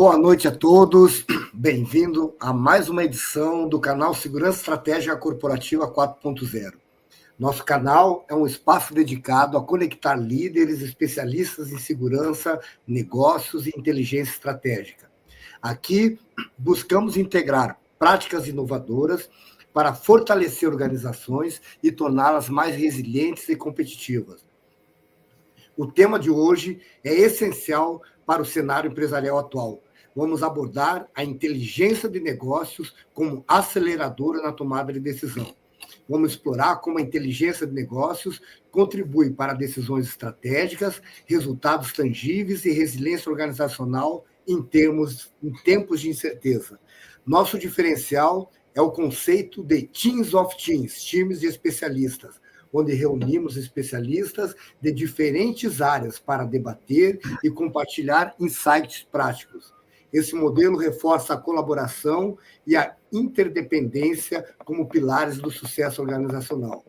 Boa noite a todos, bem-vindo a mais uma edição do canal Segurança Estratégica Corporativa 4.0. Nosso canal é um espaço dedicado a conectar líderes, especialistas em segurança, negócios e inteligência estratégica. Aqui, buscamos integrar práticas inovadoras para fortalecer organizações e torná-las mais resilientes e competitivas. O tema de hoje é essencial para o cenário empresarial atual. Vamos abordar a inteligência de negócios como aceleradora na tomada de decisão. Vamos explorar como a inteligência de negócios contribui para decisões estratégicas, resultados tangíveis e resiliência organizacional em tempos de incerteza. Nosso diferencial é o conceito de Teams of Teams, times de especialistas, onde reunimos especialistas de diferentes áreas para debater e compartilhar insights práticos. Esse modelo reforça a colaboração e a interdependência como pilares do sucesso organizacional.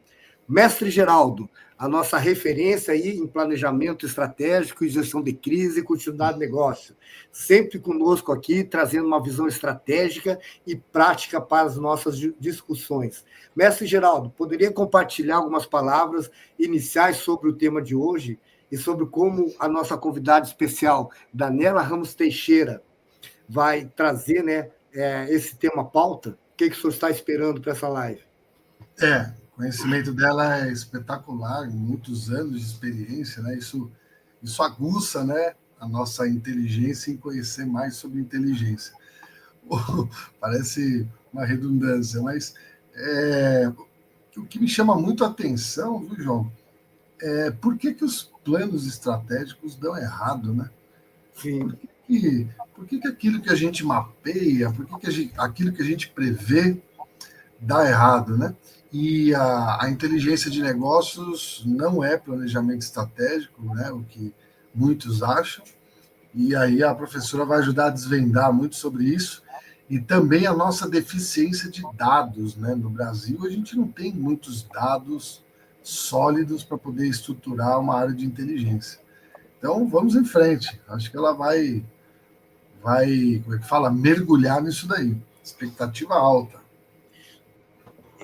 Mestre Geraldo, a nossa referência aí em planejamento estratégico e gestão de crise e continuidade de negócio, sempre conosco aqui, trazendo uma visão estratégica e prática para as nossas discussões. Mestre Geraldo, poderia compartilhar algumas palavras iniciais sobre o tema de hoje e sobre como a nossa convidada especial, Daniela Ramos Teixeira, vai trazer, né, esse tema à pauta? O que o senhor está esperando para essa live? O conhecimento dela é espetacular, muitos anos de experiência, né? Isso aguça, né, a nossa inteligência em conhecer mais sobre inteligência. Parece uma redundância, mas o que me chama muito a atenção, viu, João, é por que os planos estratégicos dão errado, né? Sim. Por que aquilo que a gente mapeia, aquilo que a gente prevê dá errado, né? E a inteligência de negócios não é planejamento estratégico, né? O que muitos acham. E aí a professora vai ajudar a desvendar muito sobre isso. E também a nossa deficiência de dados, né? No Brasil, a gente não tem muitos dados sólidos para poder estruturar uma área de inteligência. Então, vamos em frente. Acho que ela vai, como é que fala, mergulhar nisso daí. Expectativa alta.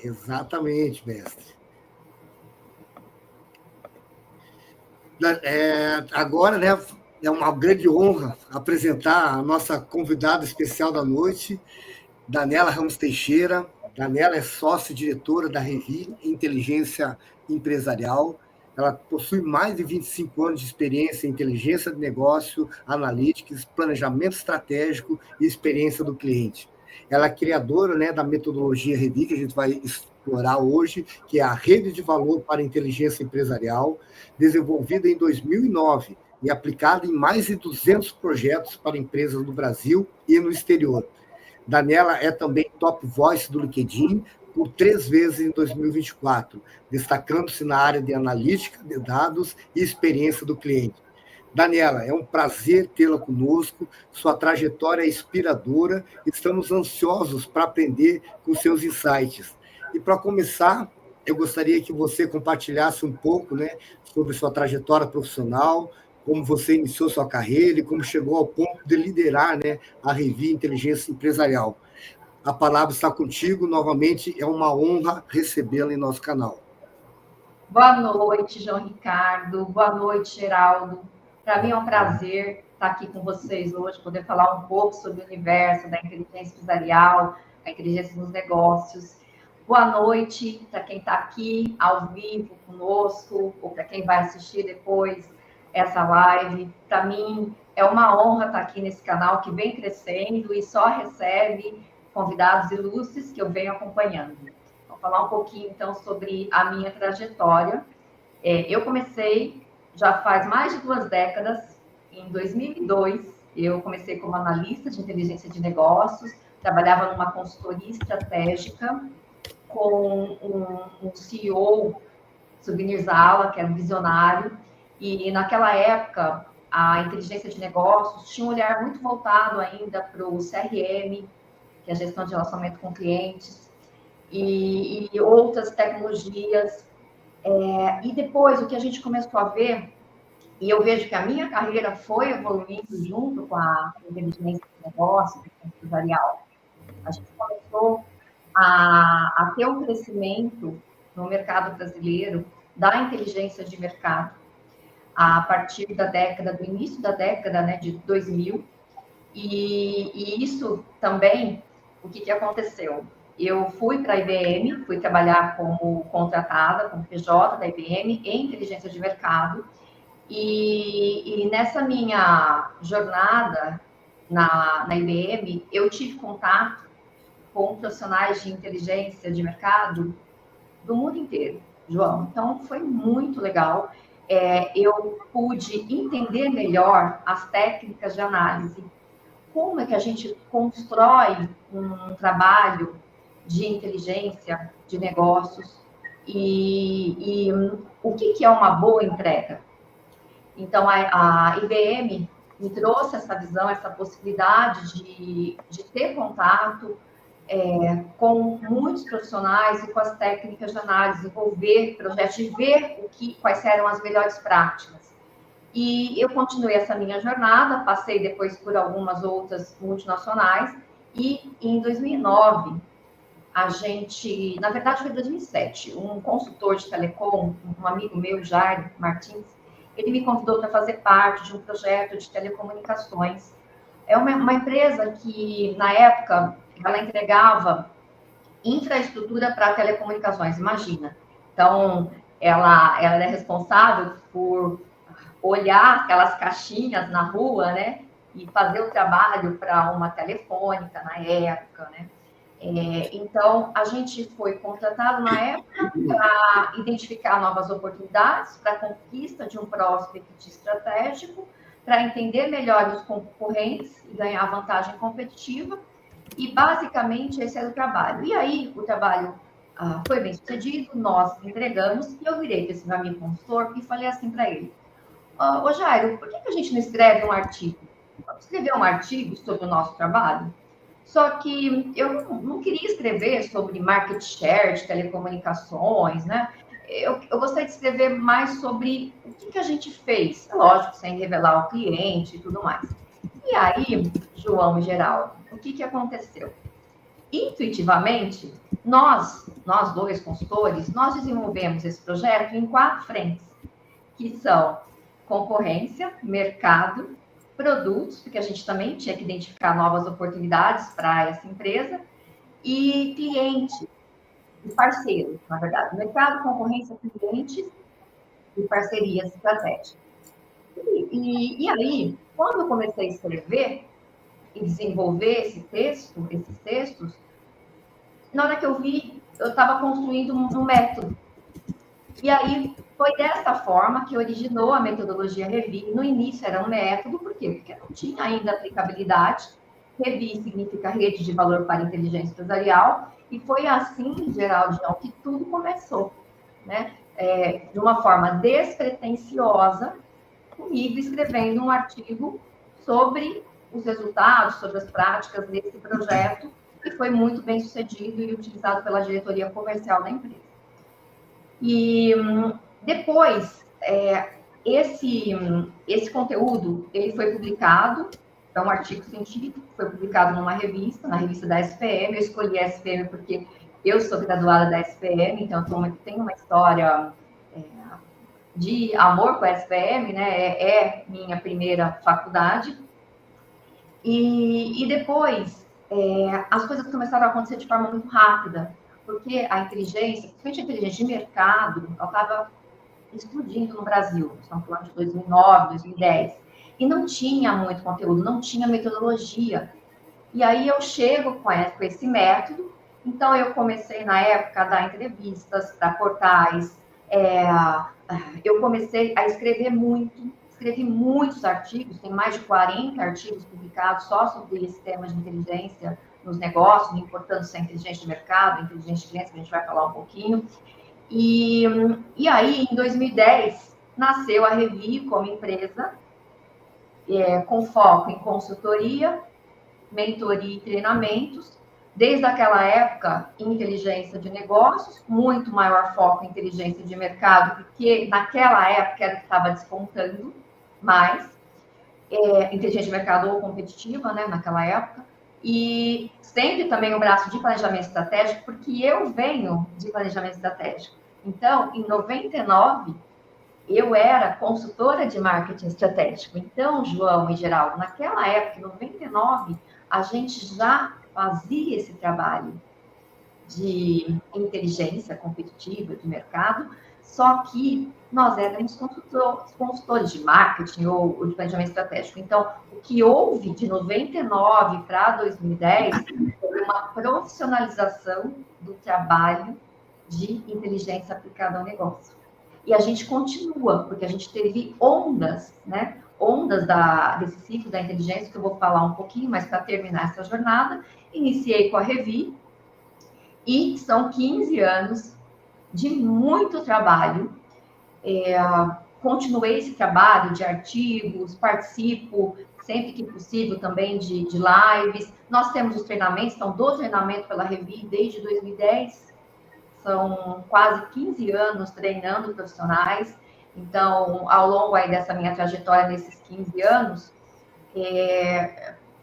Exatamente, mestre. Agora, né, é uma grande honra apresentar a nossa convidada especial da noite, Daniela Ramos Teixeira. Daniela é sócia-diretora da Revi Inteligência Empresarial. Ela possui mais de 25 anos de experiência em inteligência de negócio, analytics, planejamento estratégico e experiência do cliente. Ela é criadora, né, da metodologia Revi, que a gente vai explorar hoje, que é a Rede de Valor para a Inteligência Empresarial, desenvolvida em 2009 e aplicada em mais de 200 projetos para empresas no Brasil e no exterior. Daniela é também top voice do LinkedIn por 3 vezes em 2024, destacando-se na área de analítica de dados e experiência do cliente. Daniela, é um prazer tê-la conosco, sua trajetória é inspiradora, estamos ansiosos para aprender com seus insights. E para começar, eu gostaria que você compartilhasse um pouco, né, sobre sua trajetória profissional, como você iniciou sua carreira e como chegou ao ponto de liderar, né, a Revi Inteligência Empresarial. A palavra está contigo, novamente, é uma honra recebê-la em nosso canal. Boa noite, João Ricardo. Boa noite, Geraldo. Para mim é um prazer estar aqui com vocês hoje, poder falar um pouco sobre o universo da inteligência empresarial, a inteligência nos negócios. Boa noite para quem está aqui ao vivo conosco, ou para quem vai assistir depois essa live. Para mim é uma honra estar aqui nesse canal que vem crescendo e só recebe convidados ilustres que eu venho acompanhando. Vou falar um pouquinho, então, sobre a minha trajetória. Eu comecei, já faz mais de 2 décadas, em 2002, eu comecei como analista de inteligência de negócios, trabalhava numa consultoria estratégica com um CEO, Subnir Zala, que era um visionário, e naquela época a inteligência de negócios tinha um olhar muito voltado ainda para o CRM, que é a gestão de relacionamento com clientes, e outras tecnologias. E depois o que a gente começou a ver E eu vejo que a minha carreira foi evoluindo junto com a inteligência de negócio, empresarial. A gente começou a ter um crescimento no mercado brasileiro da inteligência de mercado a partir do início da década, né, de 2000. E isso também, o que aconteceu? Eu fui para a IBM, fui trabalhar como contratada, como PJ da IBM, em inteligência de mercado. E nessa minha jornada na IBM, eu tive contato com profissionais de inteligência de mercado do mundo inteiro, João. Então, foi muito legal. Eu pude entender melhor as técnicas de análise. Como é que a gente constrói um trabalho de inteligência de negócios e o que é uma boa entrega. Então, a IBM me trouxe essa visão, essa possibilidade de ter contato com muitos profissionais e com as técnicas de análise, envolver projetos e ver quais eram as melhores práticas. E eu continuei essa minha jornada, passei depois por algumas outras multinacionais, e em 2009, na verdade foi 2007, um consultor de telecom, um amigo meu, Jair Martins, ele me convidou para fazer parte de um projeto de telecomunicações. É uma empresa que, na época, ela entregava infraestrutura para telecomunicações, imagina. Então, ela era responsável por olhar aquelas caixinhas na rua, né, e fazer o trabalho para uma telefônica na época, né. Então, a gente foi contratado na época para identificar novas oportunidades, para a conquista de um prospect estratégico, para entender melhor os concorrentes e ganhar vantagem competitiva. E, basicamente, esse era o trabalho. E aí, o trabalho foi bem sucedido, nós entregamos, e eu virei para esse meu amigo consultor e falei assim para ele: ô Jairo, por que a gente não escreve um artigo? Vamos escrever um artigo sobre o nosso trabalho? Só que eu não queria escrever sobre market share de telecomunicações, né? Eu gostaria de escrever mais sobre o que a gente fez, lógico, sem revelar o cliente e tudo mais. E aí, João e Geraldo, o que aconteceu? Intuitivamente, nós dois consultores, nós desenvolvemos esse projeto em 4 frentes, que são concorrência, mercado, produtos, porque a gente também tinha que identificar novas oportunidades para essa empresa, e cliente e parceiros, na verdade. Mercado, concorrência, clientes e parcerias estratégicas. E aí, quando eu comecei a escrever e desenvolver esses textos, na hora que eu vi, eu estava construindo um método. E aí, foi dessa forma que originou a metodologia Revi. No início era um método, por quê? Porque não tinha ainda aplicabilidade. Revi significa Rede de Valor para Inteligência Empresarial, e foi assim, Geraldo, que tudo começou, né? De uma forma despretensiosa, comigo escrevendo um artigo sobre os resultados, sobre as práticas desse projeto, que foi muito bem sucedido e utilizado pela diretoria comercial da empresa. E depois, esse conteúdo, ele foi publicado, é um artigo científico, foi publicado numa revista, na revista da SPM. Eu escolhi a SPM porque eu sou graduada da SPM, então eu tenho uma história de amor com a SPM, né? É minha primeira faculdade. E depois, as coisas começaram a acontecer de forma muito rápida, porque a inteligência, principalmente a inteligência de mercado, ela estava explodindo no Brasil. Estamos falando de 2009, 2010. E não tinha muito conteúdo, não tinha metodologia. E aí eu chego com esse método. Então, eu comecei, na época, a dar entrevistas para portais. Eu comecei a escrever muito. Escrevi muitos artigos, tem mais de 40 artigos publicados só sobre esse tema de inteligência nos negócios, a importância da inteligência de mercado, inteligência de clientes, que a gente vai falar um pouquinho. E aí, em 2010, nasceu a Revi como empresa, com foco em consultoria, mentoria e treinamentos. Desde aquela época, inteligência de negócios, muito maior foco em inteligência de mercado, porque naquela época era o que estava despontando. mais, inteligência de mercado ou competitiva, né, naquela época, e sempre também o braço de planejamento estratégico, porque eu venho de planejamento estratégico. Então, em 99, eu era consultora de marketing estratégico. Então, João e Geraldo, naquela época, em 99, a gente já fazia esse trabalho de inteligência competitiva de mercado, só que nós éramos consultores de marketing ou de planejamento estratégico. Então, o que houve de 99 para 2010 foi uma profissionalização do trabalho de inteligência aplicada ao negócio. E a gente continua, porque a gente teve ondas, né? Ondas desse ciclo da inteligência, que eu vou falar um pouquinho, mas para terminar essa jornada, iniciei com a Revi, e são 15 anos de muito trabalho. Continuei esse trabalho de artigos, participo sempre que possível também de lives. Nós temos os treinamentos, então dou treinamento pela Revi desde 2010. São quase 15 anos treinando profissionais. Então, ao longo aí dessa minha trajetória, nesses 15 anos,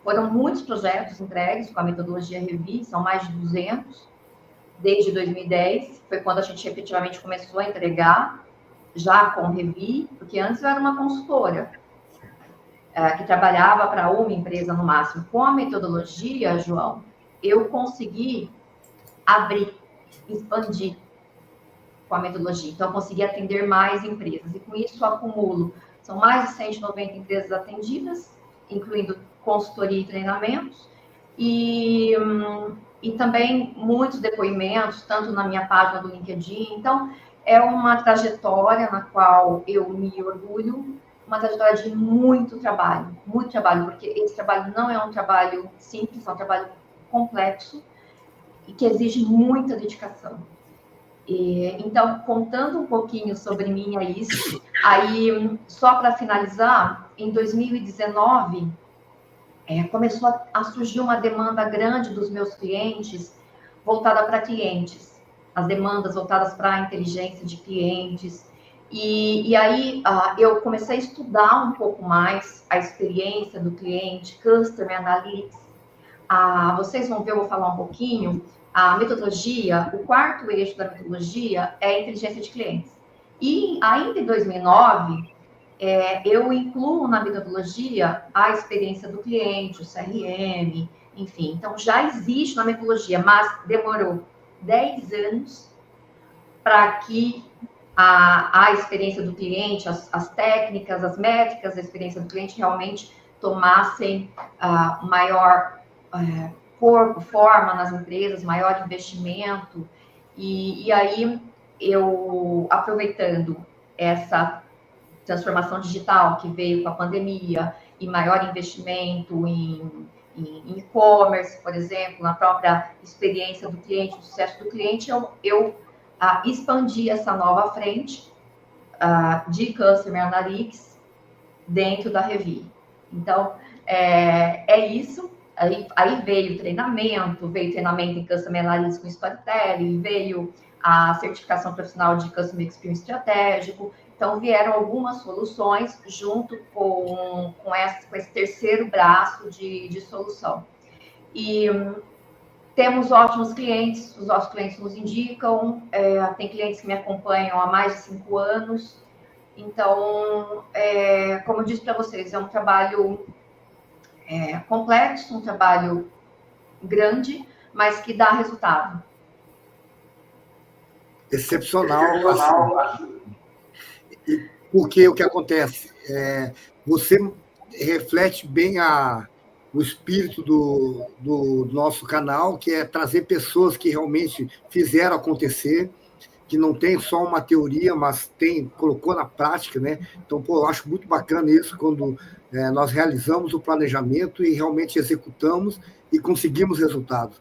foram muitos projetos entregues com a metodologia Revi, são mais de 200, desde 2010, foi quando a gente efetivamente começou a entregar, já com Revi, porque antes eu era uma consultora, que trabalhava para uma empresa no máximo. Com a metodologia, João, eu consegui abrir, expandir com a metodologia. Então, eu consegui atender mais empresas. E com isso, eu acumulo. São mais de 190 empresas atendidas, incluindo consultoria e treinamentos. E também muitos depoimentos, tanto na minha página do LinkedIn. Então, é uma trajetória na qual eu me orgulho, uma trajetória de muito trabalho, porque esse trabalho não é um trabalho simples, é um trabalho complexo, e que exige muita dedicação. Então, contando um pouquinho sobre mim, é isso. Aí, só para finalizar, em 2019, começou a surgir uma demanda grande dos meus clientes, voltada para clientes. As demandas voltadas para a inteligência de clientes. E aí, eu comecei a estudar um pouco mais a experiência do cliente, Customer Analytics. Vocês vão ver, eu vou falar um pouquinho. A metodologia, o quarto eixo da metodologia é a inteligência de clientes. E ainda em 2009, eu incluo na metodologia a experiência do cliente, o CRM, enfim. Então, já existe na metodologia, mas demorou 10 anos para que a experiência do cliente, as técnicas, as métricas da experiência do cliente realmente tomassem maior corpo, forma nas empresas, maior investimento. E aí, eu, aproveitando essa transformação digital que veio com a pandemia e maior investimento em e-commerce, por exemplo, na própria experiência do cliente, o sucesso do cliente, eu expandi essa nova frente de Customer Analytics dentro da Revi. Então, é isso. Aí veio treinamento em Customer Analytics com Storytelling, veio a certificação profissional de Customer Experience Estratégico. Então, vieram algumas soluções junto com esse terceiro braço de solução. E temos ótimos clientes, os nossos clientes nos indicam, tem clientes que me acompanham há mais de 5 anos. Então, como eu disse para vocês, é um trabalho complexo, um trabalho grande, mas que dá resultado. Excepcional. Assim. Porque o que acontece? Você reflete bem o espírito do nosso canal, que é trazer pessoas que realmente fizeram acontecer, que não tem só uma teoria, mas colocou na prática, né? Então, eu acho muito bacana isso, quando nós realizamos o planejamento e realmente executamos e conseguimos resultados.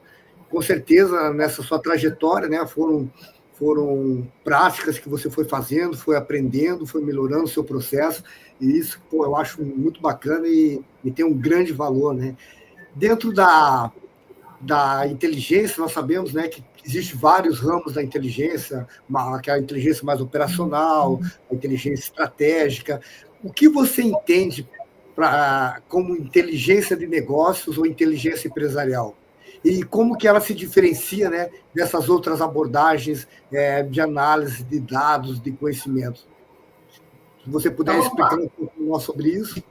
Com certeza, nessa sua trajetória, né, foram práticas que você foi fazendo, foi aprendendo, foi melhorando o seu processo, e isso, eu acho muito bacana e tem um grande valor, né? Dentro da inteligência, nós sabemos, né, que existem vários ramos da inteligência, que é a inteligência mais operacional, a inteligência estratégica. O que você entende como inteligência de negócios ou inteligência empresarial? E como que ela se diferencia, né, dessas outras abordagens de análise de dados, de conhecimento? Se você puder explicar um pouco mais sobre isso.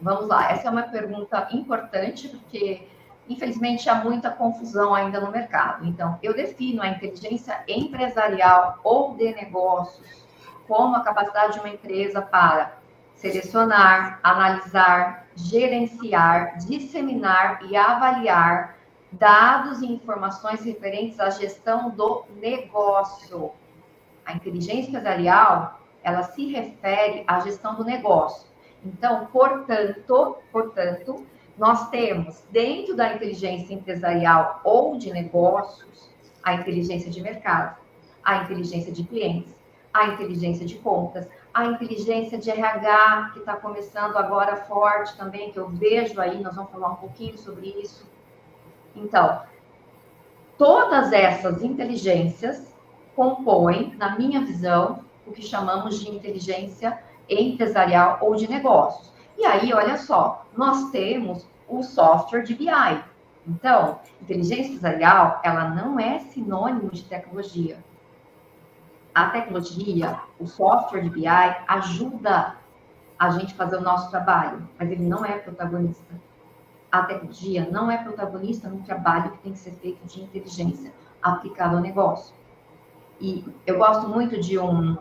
Vamos lá, essa é uma pergunta importante, porque, infelizmente, há muita confusão ainda no mercado. Então, eu defino a inteligência empresarial ou de negócios como a capacidade de uma empresa para selecionar, analisar, gerenciar, disseminar e avaliar dados e informações referentes à gestão do negócio. A inteligência empresarial, ela se refere à gestão do negócio. Então, portanto, nós temos, dentro da inteligência empresarial ou de negócios, a inteligência de mercado, a inteligência de clientes, a inteligência de contas, a inteligência de RH, que está começando agora forte também, que eu vejo aí, nós vamos falar um pouquinho sobre isso. Então, todas essas inteligências compõem, na minha visão, o que chamamos de inteligência empresarial ou de negócios. E aí, olha só, nós temos o software de BI. Então, inteligência empresarial, ela não é sinônimo de tecnologia. A tecnologia, o software de BI, ajuda a gente a fazer o nosso trabalho, mas ele não é protagonista. A tecnologia não é protagonista no trabalho que tem que ser feito de inteligência aplicado ao negócio. E eu gosto muito de um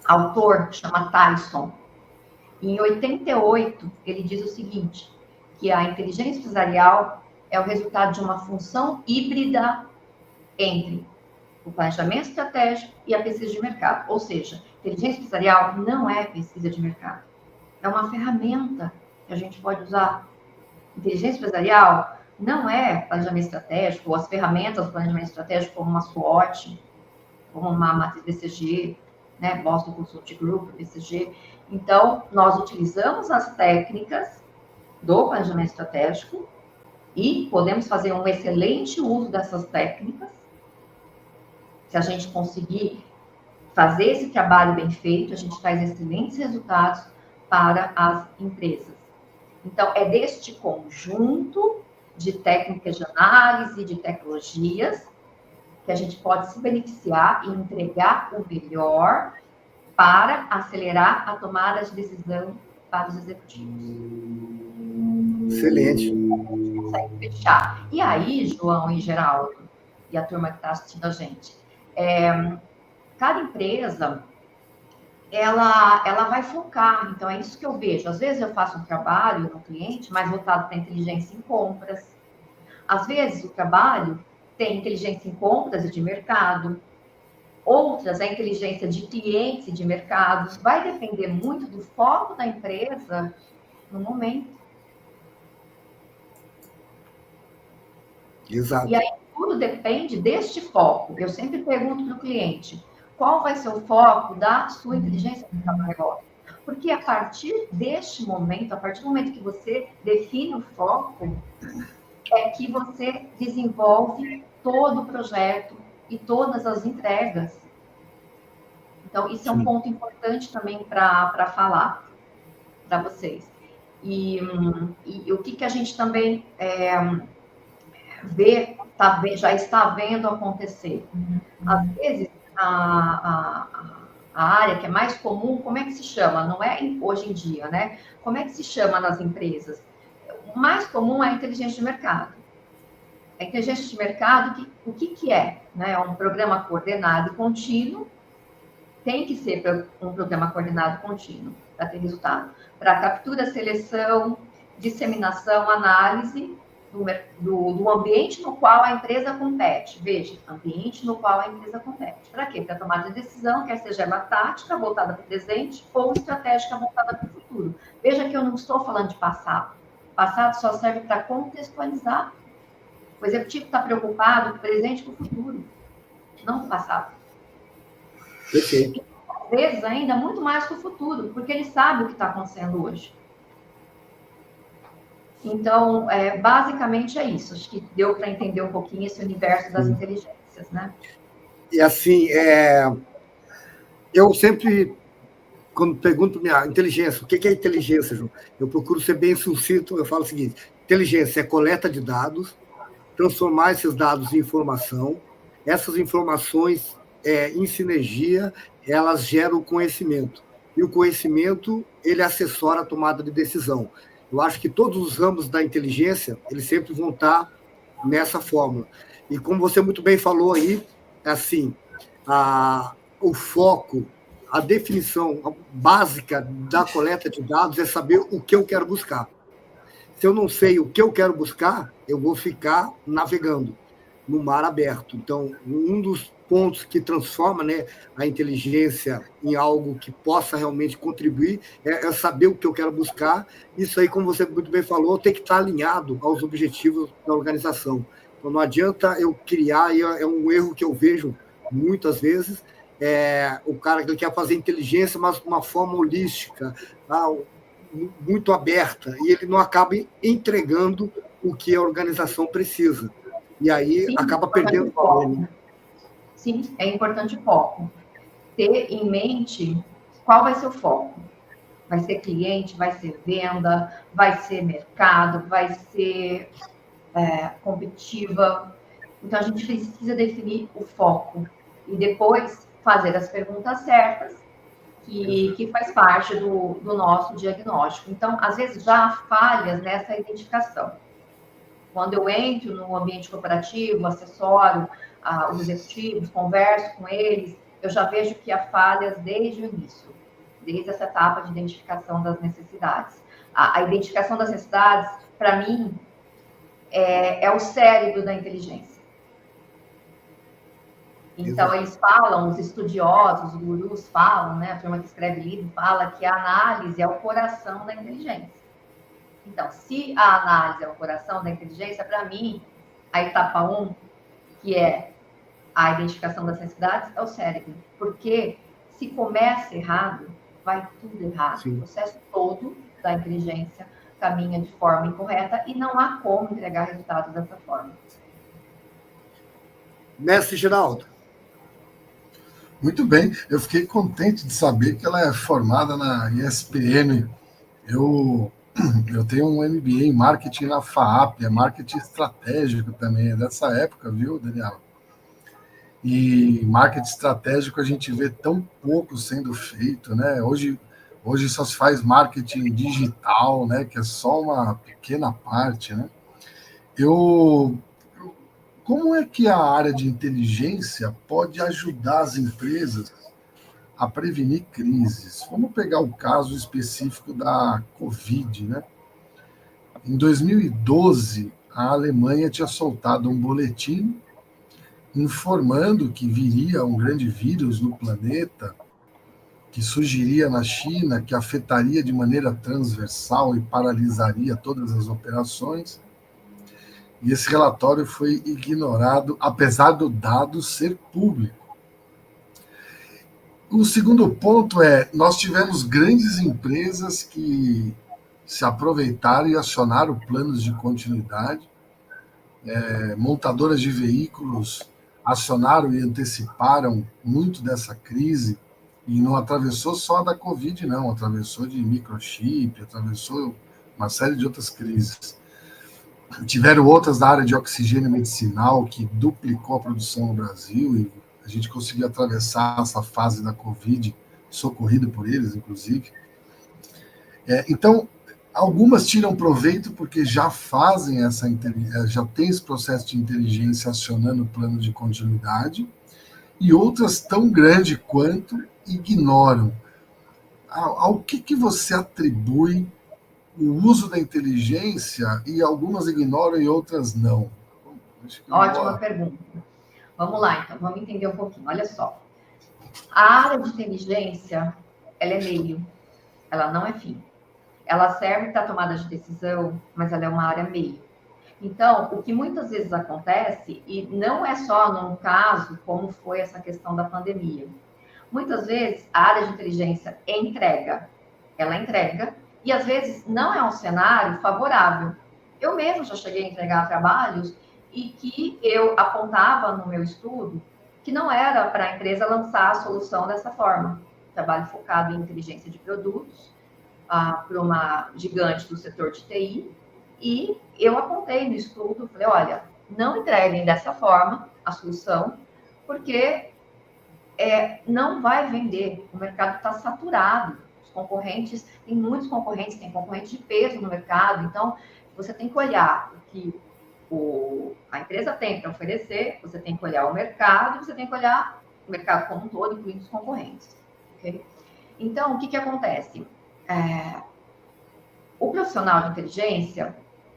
autor que chama Tyson. Em 88, ele diz o seguinte, que a inteligência empresarial é o resultado de uma função híbrida entre o planejamento estratégico e a pesquisa de mercado. Ou seja, inteligência empresarial não é pesquisa de mercado. É uma ferramenta que a gente pode usar. Inteligência empresarial não é planejamento estratégico, ou as ferramentas do planejamento estratégico como uma SWOT, como uma matriz BCG, né, Boston Consulting Group, BCG. Então, nós utilizamos as técnicas do planejamento estratégico e podemos fazer um excelente uso dessas técnicas. Se a gente conseguir fazer esse trabalho bem feito, a gente traz excelentes resultados para as empresas. Então, é deste conjunto de técnicas de análise, de tecnologias, que a gente pode se beneficiar e entregar o melhor para acelerar a tomada de decisão para os executivos. Excelente. Consegue fechar. E aí, João e Geraldo, e a turma que está assistindo a gente, cada empresa, ela vai focar. Então, é isso que eu vejo. Às vezes, eu faço um trabalho no cliente mais voltado para inteligência em compras. Às vezes, o trabalho tem inteligência em compras e de mercado. Outras, a inteligência de clientes e de mercado. Vai depender muito do foco da empresa no momento. Exato. E aí, tudo depende deste foco. Eu sempre pergunto para o cliente, qual vai ser o foco da sua inteligência no negócio? Porque a partir deste momento, a partir do momento que você define o foco, é que você desenvolve todo o projeto e todas as entregas. Então, isso é um ponto importante também para falar para vocês. E o que a gente também já está vendo acontecer. Às vezes, a área que é mais comum, como é que se chama? Não é hoje em dia, né? Como é que se chama nas empresas? O mais comum é a inteligência de mercado. A inteligência de mercado, o que é? Né? É um programa coordenado e contínuo. Tem que ser um programa coordenado contínuo para ter resultado. Para captura, seleção, disseminação, análise do ambiente no qual a empresa compete. Veja, ambiente no qual a empresa compete. Para quê? Para tomar decisão, quer seja uma tática voltada para o presente ou estratégica voltada para o futuro. Veja que eu não estou falando de passado. Passado só serve para contextualizar. O executivo está preocupado com o presente e com o futuro, não com o passado. Perfeito. E, às vezes, ainda muito mais com o futuro, porque ele sabe o que está acontecendo hoje. Então, basicamente é isso. Acho que deu para entender um pouquinho esse universo das inteligências, né? E assim, eu sempre quando pergunto minha inteligência, o que é inteligência, João? Eu procuro ser bem sucinto, eu falo o seguinte: inteligência é coleta de dados, transformar esses dados em informação, essas informações, em sinergia, elas geram conhecimento. E o conhecimento, ele assessora a tomada de decisão. Eu acho que todos os ramos da inteligência, eles sempre vão estar nessa fórmula. E como você muito bem falou aí, assim, o foco, a definição básica da coleta de dados é saber o que eu quero buscar. Se eu não sei o que eu quero buscar, eu vou ficar navegando no mar aberto. Então, um dos pontos que transforma, né, a inteligência em algo que possa realmente contribuir é saber o que eu quero buscar. Isso aí, como você muito bem falou, tem que estar alinhado aos objetivos da organização. Então, não adianta eu criar, e é um erro que eu vejo muitas vezes, o cara que quer fazer inteligência, mas de uma forma holística, muito aberta, e ele não acaba entregando o que a organização precisa. E aí Sim, acaba perdendo valor. Sim, é importante o foco. Ter em mente qual vai ser o foco. Vai ser cliente, vai ser venda, vai ser mercado, vai ser competitiva. Então, a gente precisa definir o foco e depois fazer as perguntas certas, que faz parte do nosso diagnóstico. Então, às vezes, já há falhas nessa identificação. Quando eu entro no ambiente corporativo, assessoro os executivos, converso com eles, eu já vejo que há falhas desde o início, desde essa etapa de identificação das necessidades. A identificação das necessidades, para mim, é o cérebro da inteligência. Então, exato, eles falam, os estudiosos, os gurus falam, né, a turma que escreve livro fala que a análise é o coração da inteligência. Então, se a análise é o coração da inteligência, para mim, a etapa 1, que é a identificação das necessidades, é o cérebro. Porque se começa errado, vai tudo errado. Sim. O processo todo da inteligência caminha de forma incorreta e não há como entregar resultados dessa forma. Mestre Geraldo. Muito bem, eu fiquei contente de saber que ela é formada na ESPM. Eu tenho um MBA em marketing na FAAP, é marketing estratégico também, é dessa época, viu, Daniela? E marketing estratégico a gente vê tão pouco sendo feito, né? Hoje só se faz marketing digital, né? Que é só uma pequena parte, né? Como é que a área de inteligência pode ajudar as empresas a prevenir crises? Vamos pegar o caso específico da Covid, né? Em 2012, a Alemanha tinha soltado um boletim informando que viria um grande vírus no planeta, que surgiria na China, que afetaria de maneira transversal e paralisaria todas as operações. E esse relatório foi ignorado, apesar do dado ser público. O segundo ponto nós tivemos grandes empresas que se aproveitaram e acionaram planos de continuidade, montadoras de veículos acionaram e anteciparam muito dessa crise, e não atravessou só da Covid, não, atravessou de microchip, atravessou uma série de outras crises. Tiveram outras da área de oxigênio medicinal, que duplicou a produção no Brasil, e a gente conseguiu atravessar essa fase da Covid, socorrido por eles, inclusive. Então, algumas tiram proveito porque já fazem já tem esse processo de inteligência acionando o plano de continuidade, e outras tão grande quanto ignoram. Ao que você atribui o uso da inteligência, e algumas ignoram e outras não? Ótima pergunta. Vamos lá, então, vamos entender um pouquinho. Olha só. A área de inteligência, ela é meio, ela não é fim. Ela serve para tomada de decisão, mas ela é uma área meio. Então, o que muitas vezes acontece, e não é só num caso como foi essa questão da pandemia, muitas vezes a área de inteligência ela entrega, e às vezes não é um cenário favorável. Eu mesmo já cheguei a entregar trabalhos e que eu apontava no meu estudo que não era para a empresa lançar a solução dessa forma. trabalho focado em inteligência de produtos, para uma gigante do setor de TI, e eu apontei no estudo, falei, olha, não entreguem dessa forma a solução, porque não vai vender, o mercado está saturado, os concorrentes, tem muitos concorrentes, tem concorrentes de peso no mercado, então você tem que olhar o que a empresa tem para oferecer, você tem que olhar o mercado, você tem que olhar o mercado como um todo, incluindo os concorrentes. Okay? Então, o que acontece? O profissional de inteligência,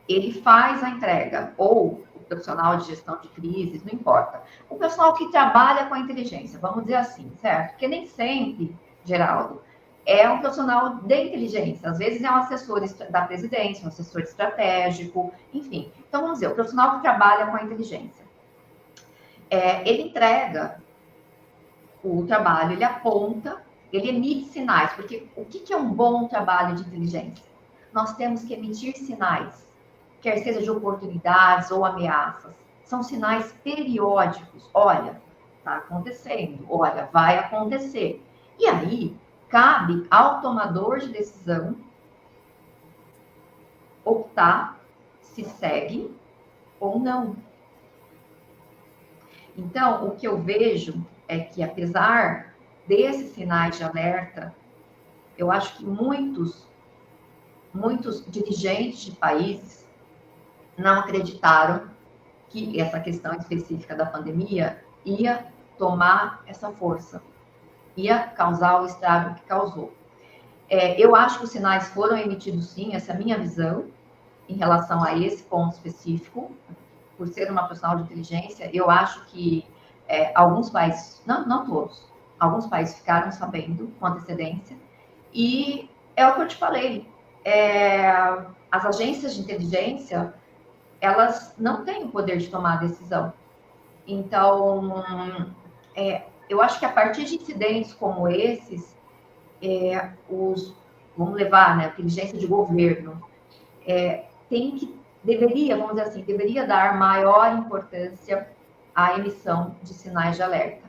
ele faz a entrega, ou o profissional de gestão de crises, não importa. O profissional que trabalha com a inteligência, vamos dizer assim, certo? Porque nem sempre, Geraldo, é um profissional de inteligência. Às vezes é um assessor da presidência, um assessor estratégico, enfim. Então, vamos dizer, o profissional que trabalha com a inteligência. Ele entrega o trabalho, ele aponta, ele emite sinais. Porque o que é um bom trabalho de inteligência? Nós temos que emitir sinais, quer seja de oportunidades ou ameaças. São sinais periódicos. Olha, está acontecendo. Olha, vai acontecer. E aí, cabe ao tomador de decisão optar se segue ou não. Então, o que eu vejo é que, apesar desses sinais de alerta, eu acho que muitos dirigentes de países não acreditaram que essa questão específica da pandemia ia tomar essa força, ia causar o estrago que causou. Eu acho que os sinais foram emitidos sim, essa é a minha visão, em relação a esse ponto específico. Por ser uma profissional de inteligência, eu acho que alguns países, não todos, alguns países ficaram sabendo com antecedência, e é o que eu te falei, as agências de inteligência, elas não têm o poder de tomar a decisão. Então, eu acho que a partir de incidentes como esses, vamos levar, né, a inteligência de governo, deveria dar maior importância à emissão de sinais de alerta.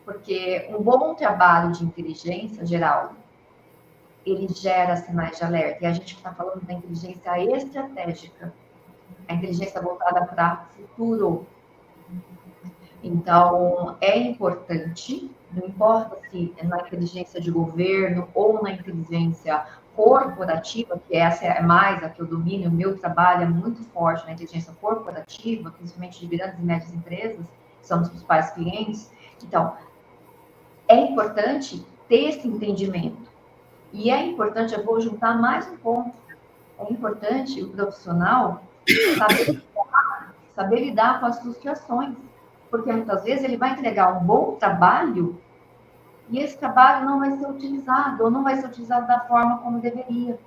Porque um bom trabalho de inteligência, Geraldo, ele gera sinais de alerta. E a gente está falando da inteligência estratégica, a inteligência voltada para o futuro. Então, é importante, não importa se é na inteligência de governo ou na inteligência corporativa, que essa é mais a que eu domino, o meu trabalho é muito forte na inteligência corporativa, principalmente de grandes e médias empresas, que são os principais clientes. Então, é importante ter esse entendimento. E é importante, eu vou juntar mais um ponto, é importante o profissional saber lidar com as frustrações, porque muitas vezes ele vai entregar um bom trabalho e esse trabalho não vai ser utilizado, ou não vai ser utilizado da forma como deveria.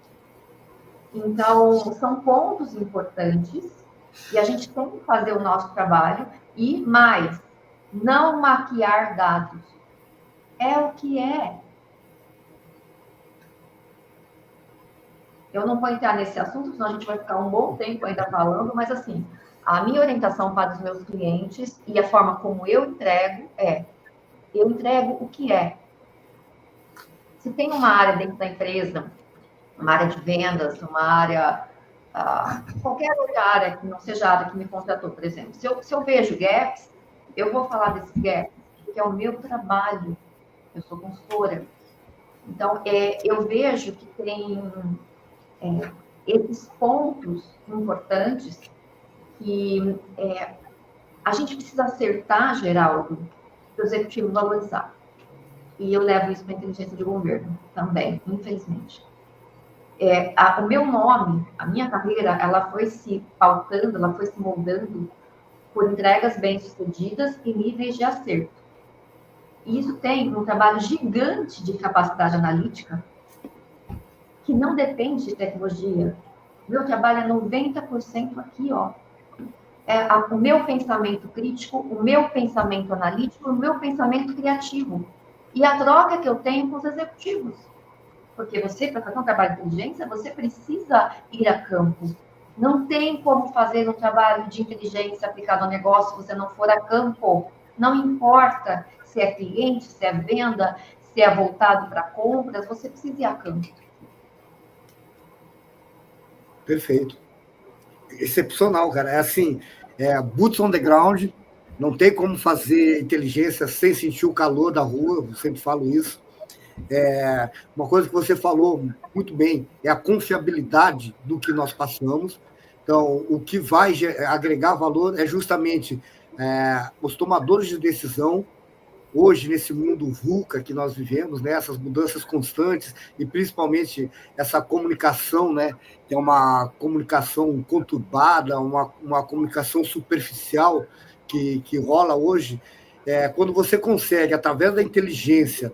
Então, são pontos importantes, e a gente tem que fazer o nosso trabalho, e mais, não maquiar dados. É o que é. Eu não vou entrar nesse assunto, senão a gente vai ficar um bom tempo ainda falando, mas assim, a minha orientação para os meus clientes e a forma como eu entrego eu entrego o que é. Se tem uma área dentro da empresa, uma área de vendas, uma área, qualquer outra área que não seja a área que me contratou, por exemplo, se eu vejo gaps, eu vou falar desses gaps, que é o meu trabalho, eu sou consultora. Então, eu vejo que tem esses pontos importantes que a gente precisa acertar, Geraldo, para o executivo valorizar. E eu levo isso para a inteligência de governo também, infelizmente. O meu nome, a minha carreira, ela foi se pautando, ela foi se moldando por entregas bem-sucedidas e níveis de acerto. E isso tem um trabalho gigante de capacidade analítica, que não depende de tecnologia. Meu trabalho é 90% aqui, ó. O meu pensamento crítico, o meu pensamento analítico, o meu pensamento criativo. E a troca que eu tenho com os executivos. Porque você, para fazer um trabalho de inteligência, você precisa ir a campo. Não tem como fazer um trabalho de inteligência aplicado ao negócio se você não for a campo. Não importa se é cliente, se é venda, se é voltado para compras, você precisa ir a campo. Perfeito. Excepcional, cara. É assim, boots on the ground, não tem como fazer inteligência sem sentir o calor da rua, eu sempre falo isso. Uma coisa que você falou muito bem é a confiabilidade do que nós passamos. Então, o que vai agregar valor é justamente os tomadores de decisão. Hoje, nesse mundo VUCA que nós vivemos, né, essas mudanças constantes e principalmente essa comunicação, né, que é uma comunicação conturbada, uma comunicação superficial que rola hoje, quando você consegue, através da inteligência,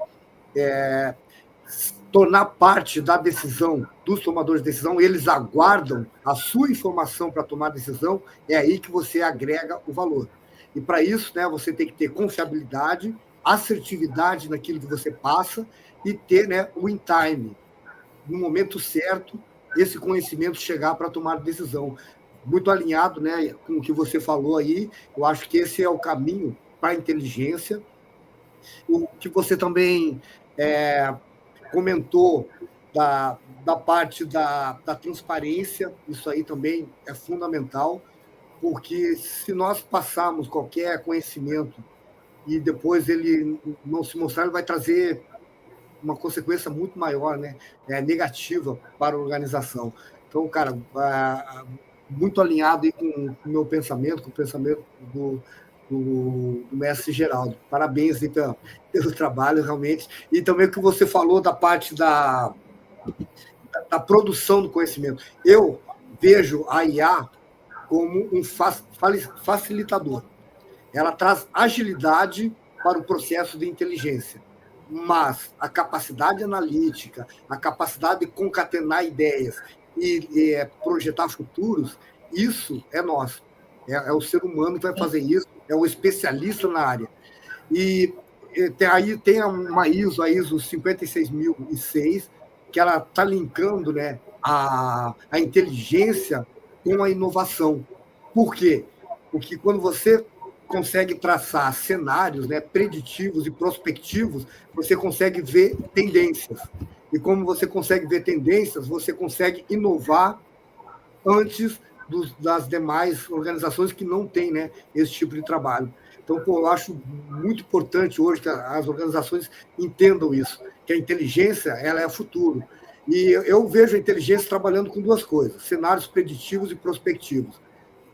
tornar parte da decisão dos tomadores de decisão, eles aguardam a sua informação para tomar a decisão, é aí que você agrega o valor. E para isso, né, você tem que ter confiabilidade, assertividade naquilo que você passa e ter, né, o in time, no momento certo, esse conhecimento chegar para tomar decisão. Muito alinhado, né, com o que você falou aí, eu acho que esse é o caminho para a inteligência. O que você também comentou da parte da transparência, isso aí também é fundamental, porque se nós passarmos qualquer conhecimento e depois ele não se mostrar, ele vai trazer uma consequência muito maior, né? Negativa para a organização. Então, cara, muito alinhado aí com o meu pensamento, com o pensamento do mestre Geraldo. Parabéns aí pelo trabalho, realmente. E também o que você falou da parte da produção do conhecimento. Eu vejo a IA como um facilitador. Ela traz agilidade para o processo de inteligência, mas a capacidade analítica, a capacidade de concatenar ideias e projetar futuros, isso é nosso. É o ser humano que vai fazer isso, é o especialista na área. E aí tem uma ISO, a ISO 56006, que ela está linkando, né, a inteligência com a inovação. Por quê? Porque quando você consegue traçar cenários, né, preditivos e prospectivos, você consegue ver tendências. E como você consegue ver tendências, você consegue inovar antes das demais organizações que não têm, né, esse tipo de trabalho. Então, eu acho muito importante hoje que as organizações entendam isso, que a inteligência ela é o futuro. E eu vejo a inteligência trabalhando com duas coisas, cenários preditivos e prospectivos.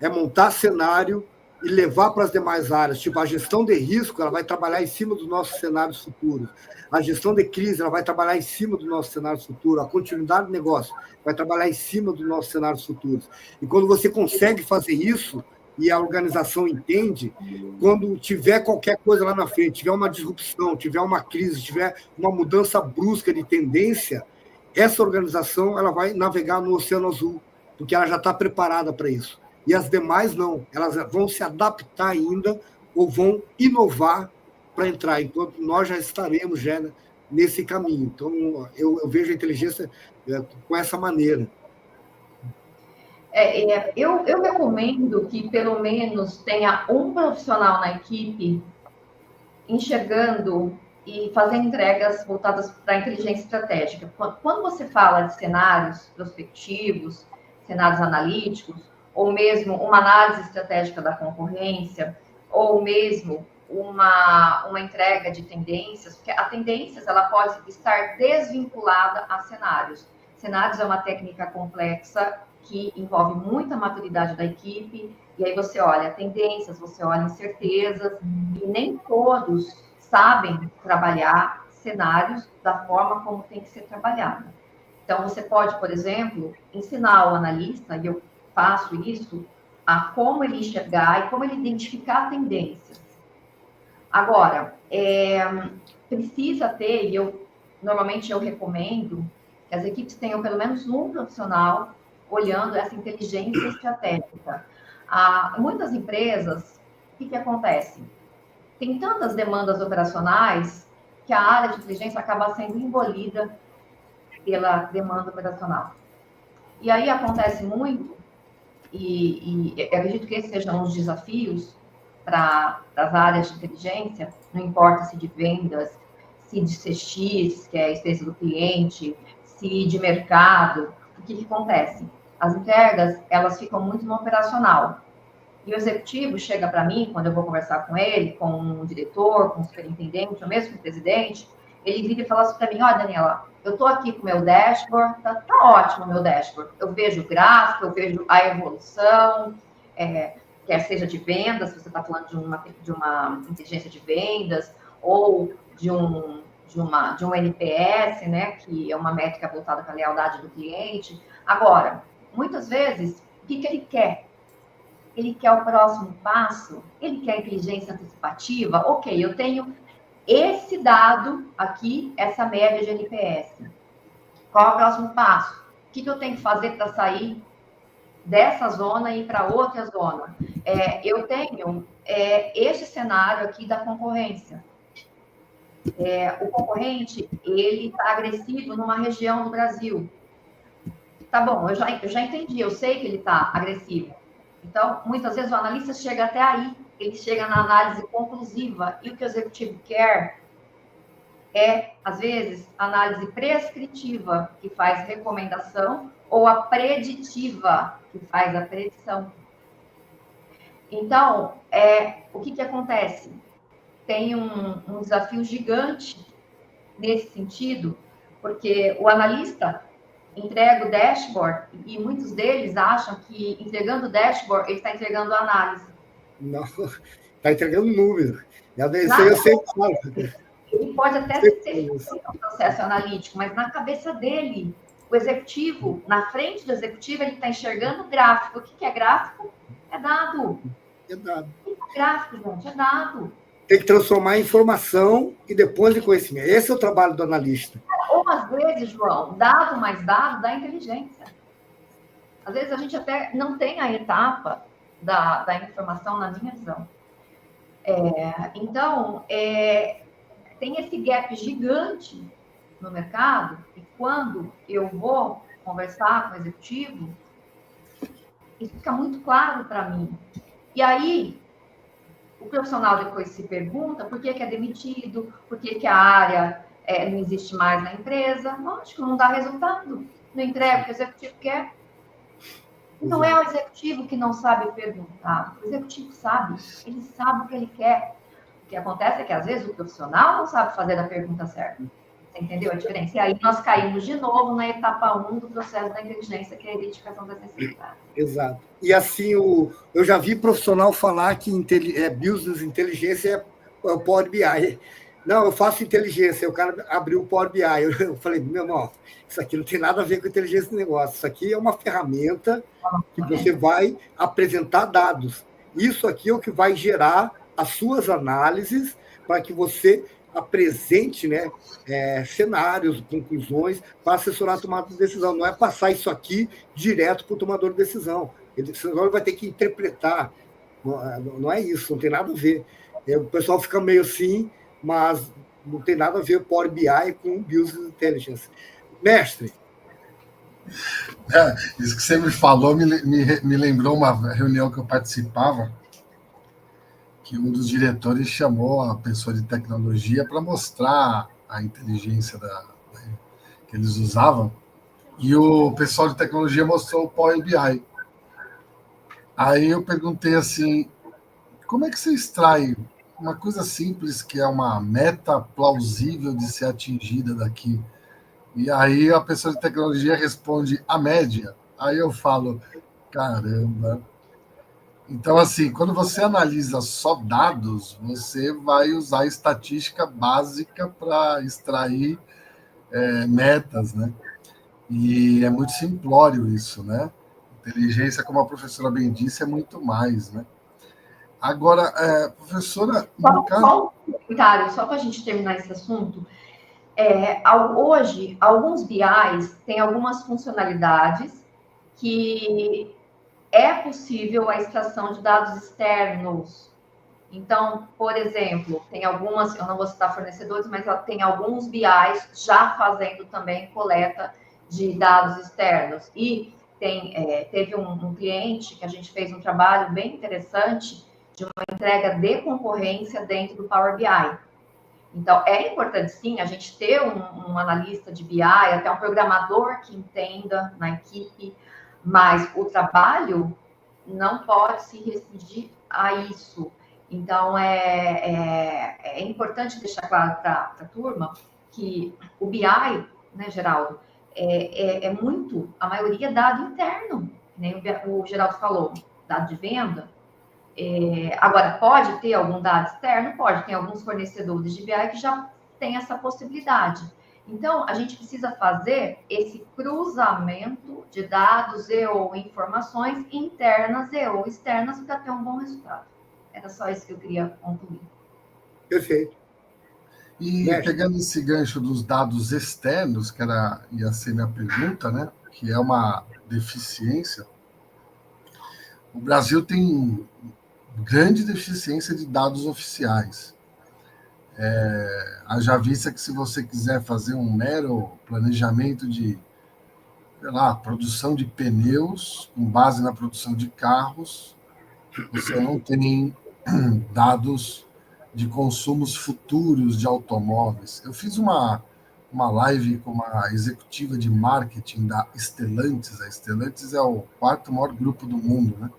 É montar cenário e levar para as demais áreas. Tipo, a gestão de risco, ela vai trabalhar em cima dos nossos cenários futuros. A gestão de crise, ela vai trabalhar em cima do nosso cenário futuro. A continuidade do negócio vai trabalhar em cima dos nossos cenários futuros. E quando você consegue fazer isso, e a organização entende, quando tiver qualquer coisa lá na frente, tiver uma disrupção, tiver uma crise, tiver uma mudança brusca de tendência, essa organização ela vai navegar no Oceano Azul, porque ela já está preparada para isso. E as demais não, elas vão se adaptar ainda ou vão inovar para entrar, enquanto nós já estaremos já nesse caminho. Então, eu vejo a inteligência com essa maneira. Eu recomendo que pelo menos tenha um profissional na equipe enxergando e fazendo entregas voltadas para a inteligência estratégica. Quando você fala de cenários prospectivos, cenários analíticos, ou mesmo uma análise estratégica da concorrência, ou mesmo uma entrega de tendências, porque a tendências ela pode estar desvinculada a cenários. Cenários é uma técnica complexa que envolve muita maturidade da equipe, e aí você olha tendências, você olha incertezas, e nem todos sabem trabalhar cenários da forma como tem que ser trabalhado. Então, você pode, por exemplo, ensinar o analista, e eu faço isso, a como ele enxergar e como ele identificar tendências. Agora, precisa ter, e normalmente eu recomendo, que as equipes tenham pelo menos um profissional olhando essa inteligência estratégica. Muitas empresas, o que acontece? Tem tantas demandas operacionais que a área de inteligência acaba sendo envolvida pela demanda operacional. E aí acontece muito, e acredito que esses sejam os desafios para as áreas de inteligência, não importa se de vendas, se de CX, que é a experiência do cliente, se de mercado, o que acontece? As entregas, elas ficam muito no operacional. E o executivo chega para mim, quando eu vou conversar com ele, com um diretor, com um superintendente, ou mesmo com o presidente, ele vira e fala assim para mim, olha, Daniela, eu estou aqui com o meu dashboard, tá ótimo o meu dashboard. Eu vejo o gráfico, eu vejo a evolução, quer seja de vendas, se você está falando de uma inteligência de vendas, ou de um NPS, né, que é uma métrica voltada para a lealdade do cliente. Agora, muitas vezes, o que ele quer? Ele quer o próximo passo? Ele quer inteligência antecipativa? Ok, eu tenho esse dado aqui, essa média de NPS. Qual é o próximo passo? O que eu tenho que fazer para sair dessa zona e ir para outra zona? Eu tenho este cenário aqui da concorrência. O concorrente, ele está agressivo numa região do Brasil. Tá bom, eu já entendi, eu sei que ele está agressivo. Então, muitas vezes o analista chega até aí, ele chega na análise conclusiva, e o que o executivo quer às vezes, análise prescritiva, que faz recomendação, ou a preditiva, que faz a predição. Então, o que acontece? Tem um desafio gigante nesse sentido, porque o analista entrega o dashboard e muitos deles acham que entregando o dashboard, ele está entregando a análise. Não, está entregando número. Isso aí eu sempre falo. Ele pode até ter um processo analítico, mas na cabeça dele, o executivo, na frente do executivo, ele está enxergando o gráfico. O que é gráfico? É dado. É dado. O que é gráfico, gente? É dado. Tem que transformar em informação e depois em conhecimento. Esse é o trabalho do analista. Ou, às vezes, João, dado mais dado dá inteligência. Às vezes, a gente até não tem a etapa da informação, na minha visão. Então, tem esse gap gigante no mercado, e quando eu vou conversar com o executivo, isso fica muito claro para mim. E aí, o profissional depois se pergunta por que é demitido, por que a área não existe mais na empresa. Lógico, não dá resultado, não entrega o que o executivo quer. Não é o executivo que não sabe perguntar, o executivo sabe, ele sabe o que ele quer. O que acontece é que, às vezes, o profissional não sabe fazer a pergunta certa. Você entendeu a diferença? E aí nós caímos de novo na etapa 1 do processo da inteligência, que é a identificação das necessidades. Exato. E assim, eu já vi profissional falar que business inteligência é o Power BI. Não, eu faço inteligência. O cara abriu o Power BI. Eu falei, meu irmão, isso aqui não tem nada a ver com inteligência do negócio. Isso aqui é uma ferramenta que você vai apresentar dados. Isso aqui é o que vai gerar as suas análises para que você apresente, né, cenários, conclusões, para assessorar a tomada de decisão. Não é passar isso aqui direto para o tomador de decisão. Ele vai ter que interpretar. Não é isso, não tem nada a ver. O pessoal fica meio assim, mas não tem nada a ver o Power BI com Business Intelligence. Mestre. Isso que você me falou me lembrou uma reunião que eu participava, que um dos diretores chamou a pessoa de tecnologia para mostrar a inteligência que eles usavam, e o pessoal de tecnologia mostrou o Power BI. Aí eu perguntei assim, como é que você extrai uma coisa simples, que é uma meta plausível de ser atingida daqui? E aí a pessoa de tecnologia responde a média. Aí eu falo, caramba. Então, assim, quando você analisa só dados, você vai usar estatística básica para extrair metas, né? E é muito simplório isso, né? Inteligência, como a professora bem disse, é muito mais, né? Agora, professora... Só um comentário, só para a gente terminar esse assunto. Hoje, alguns BIs têm algumas funcionalidades que é possível a extração de dados externos. Então, por exemplo, tem algumas, eu não vou citar fornecedores, mas tem alguns BIs já fazendo também coleta de dados externos. E teve um cliente que a gente fez um trabalho bem interessante de uma entrega de concorrência dentro do Power BI. Então, é importante, sim, a gente ter um analista de BI, até um programador que entenda na equipe, mas o trabalho não pode se restringir a isso. Então, é importante deixar claro para a turma que o BI, né, Geraldo, muito, a maioria é dado interno, nem o Geraldo falou, dado de venda. Agora, pode ter algum dado externo? Pode, tem alguns fornecedores de BI que já tem essa possibilidade. Então, a gente precisa fazer esse cruzamento de dados e ou informações internas e ou externas para ter um bom resultado. Era só isso que eu queria concluir. Perfeito. E pegando esse gancho dos dados externos, que ia ser minha pergunta, né? Que é uma deficiência. O Brasil tem grande deficiência de dados oficiais. Haja vista que se você quiser fazer um mero planejamento de, sei lá, produção de pneus, com base na produção de carros, você não tem dados de consumos futuros de automóveis. Eu fiz uma live com uma executiva de marketing da Stellantis. A Stellantis é o 4º maior grupo do mundo, né?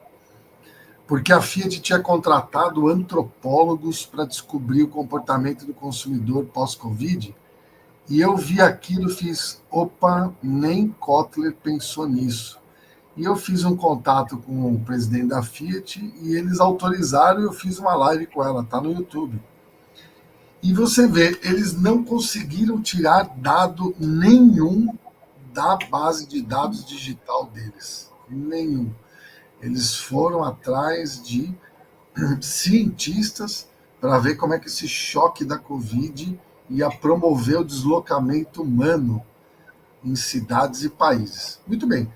Porque a Fiat tinha contratado antropólogos para descobrir o comportamento do consumidor pós-Covid, e eu vi aquilo e fiz, opa, nem Kotler pensou nisso. E eu fiz um contato com o presidente da Fiat e eles autorizaram e eu fiz uma live com ela, tá no YouTube. E você vê, eles não conseguiram tirar dado nenhum da base de dados digital deles. Nenhum. Eles foram atrás de cientistas para ver como é que esse choque da Covid ia promover o deslocamento humano em cidades e países. Muito bem.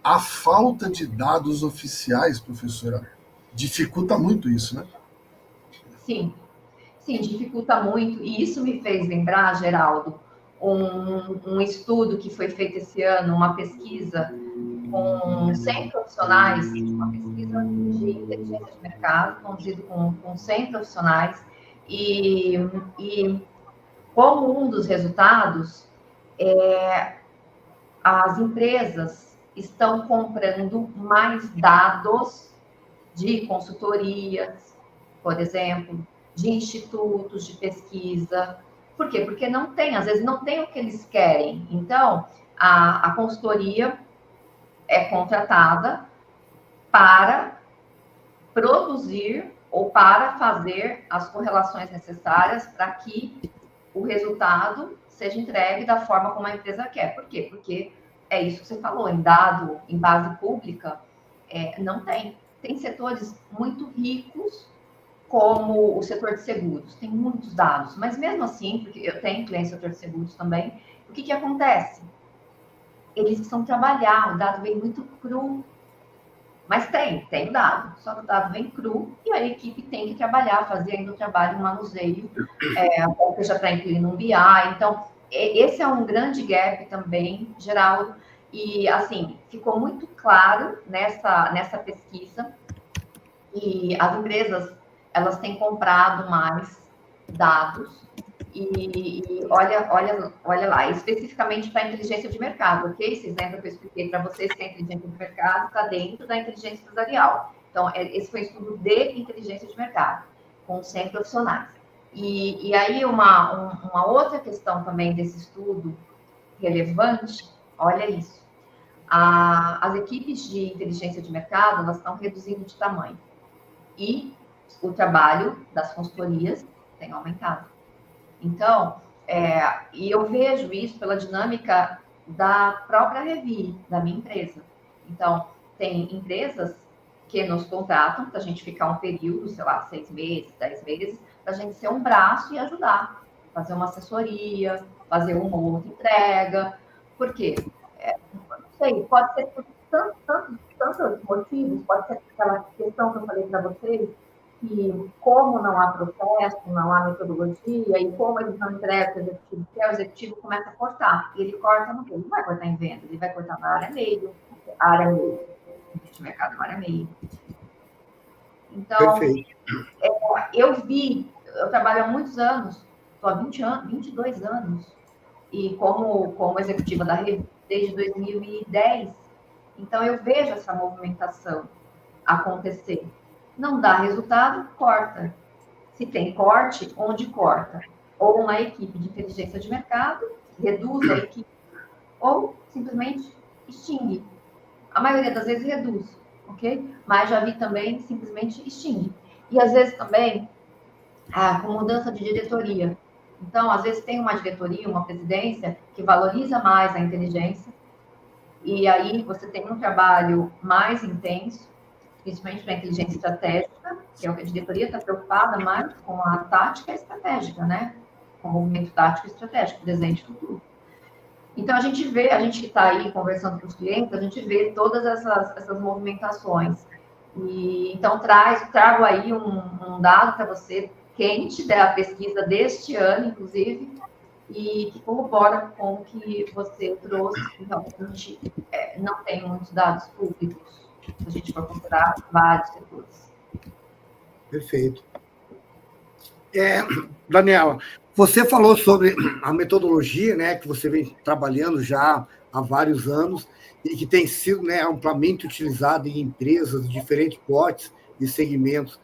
A falta de dados oficiais, professora, dificulta muito isso, né? Sim, dificulta muito. E isso me fez lembrar, Geraldo, um estudo que foi feito esse ano, uma pesquisa com 100 profissionais, uma pesquisa de inteligência de mercado, conduzido com 100 profissionais, e como um dos resultados, as empresas estão comprando mais dados de consultorias, por exemplo, de institutos de pesquisa. Por quê? Porque não tem, às vezes não tem o que eles querem. Então, a consultoria é contratada para produzir ou para fazer as correlações necessárias para que o resultado seja entregue da forma como a empresa quer. Por quê? Porque é isso que você falou, em dado, em base pública, não tem. Tem setores muito ricos, como o setor de seguros, tem muitos dados, mas mesmo assim, porque eu tenho clientes no setor de seguros também, o que acontece? Eles precisam trabalhar, o dado vem muito cru, mas tem dado, só que o dado vem cru e a equipe tem que trabalhar, fazer ainda o trabalho, o manuseio, ou seja, para incluir no BI. Então, esse é um grande gap também, Geraldo, e, assim, ficou muito claro nessa pesquisa e as empresas, elas têm comprado mais dados e olha lá, especificamente para a inteligência de mercado, ok? Esse exemplo que eu expliquei para vocês que a inteligência de mercado está dentro da inteligência empresarial. Então, esse foi um estudo de inteligência de mercado, com 100 profissionais. E aí, uma outra questão também desse estudo relevante, olha isso. As equipes de inteligência de mercado, elas estão reduzindo de tamanho. E o trabalho das consultorias tem aumentado. Então, e eu vejo isso pela dinâmica da própria Revi, da minha empresa. Então, tem empresas que nos contratam para a gente ficar um período, sei lá, 6 meses, 10 meses, para a gente ser um braço e ajudar, fazer uma assessoria, fazer uma ou outra entrega. Por quê? Não sei, pode ser por tantos motivos, pode ser aquela questão que eu falei para vocês, que como não há processo, não há metodologia, e como eles não entregam o executivo, que o executivo começa a cortar. E ele corta no quê? Ele não vai cortar em venda, ele vai cortar na área meio, de mercado na área meio. Então, eu trabalho há muitos anos estou há 22 anos, e como executiva da Revi desde 2010, então eu vejo essa movimentação acontecer. Não dá resultado, corta. Se tem corte, onde corta? Ou na equipe de inteligência de mercado, reduz a equipe, ou simplesmente extingue. A maioria das vezes reduz, ok? Mas já vi também simplesmente extingue. E às vezes também com mudança de diretoria. Então, às vezes tem uma diretoria, uma presidência que valoriza mais a inteligência, e aí você tem um trabalho mais intenso, principalmente para a inteligência estratégica, que é o que a diretoria está preocupada mais com a tática estratégica, né? Com o movimento tático estratégico, presente e futuro. Então, a gente que está aí conversando com os clientes, a gente vê todas essas movimentações. E, então, trago aí um dado para você, quente, da pesquisa deste ano, inclusive, e que corrobora com o que você trouxe. Então, a gente não tem muitos dados públicos, se a gente for considerar vários setores. Perfeito. Daniela, você falou sobre a metodologia, né, que você vem trabalhando já há vários anos e que tem sido, né, amplamente utilizada em empresas de diferentes portes e segmentos.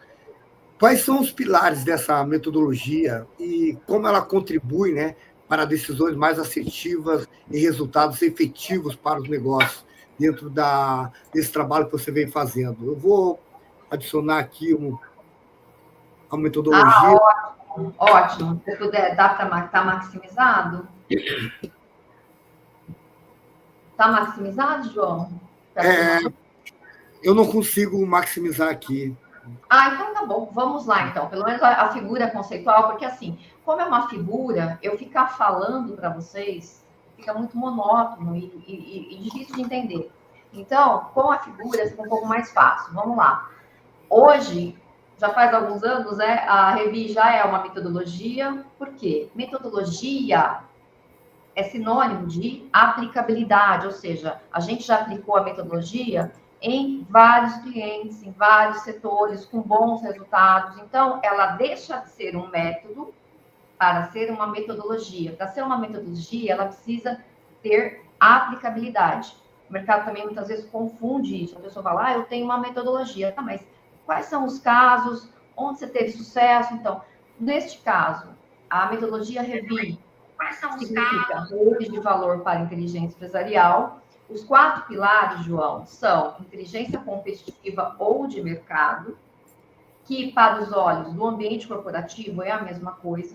Quais são os pilares dessa metodologia e como ela contribui, né, para decisões mais assertivas e resultados efetivos para os negócios dentro desse trabalho que você vem fazendo? Eu vou adicionar aqui a metodologia. Ótimo. Se puder, dá para estar maximizado? Está maximizado, João? Eu não consigo maximizar aqui. Então tá bom. Vamos lá, então. Pelo menos a figura conceitual, porque assim, como é uma figura, eu ficar falando para vocês fica muito monótono e difícil de entender. Então, com a figura fica um pouco mais fácil. Vamos lá. Hoje, já faz alguns anos, a Revi já é uma metodologia. Por quê? Metodologia é sinônimo de aplicabilidade, ou seja, a gente já aplicou a metodologia em vários clientes, em vários setores, com bons resultados. Então, ela deixa de ser um método para ser uma metodologia. Para ser uma metodologia, ela precisa ter aplicabilidade. O mercado também muitas vezes confunde isso. A pessoa fala, eu tenho uma metodologia. Tá, mas quais são os casos? Onde você teve sucesso? Então, neste caso, a metodologia Revi significa rede de valor para a inteligência empresarial. Os 4 pilares, João, são inteligência competitiva ou de mercado, que para os olhos do ambiente corporativo é a mesma coisa.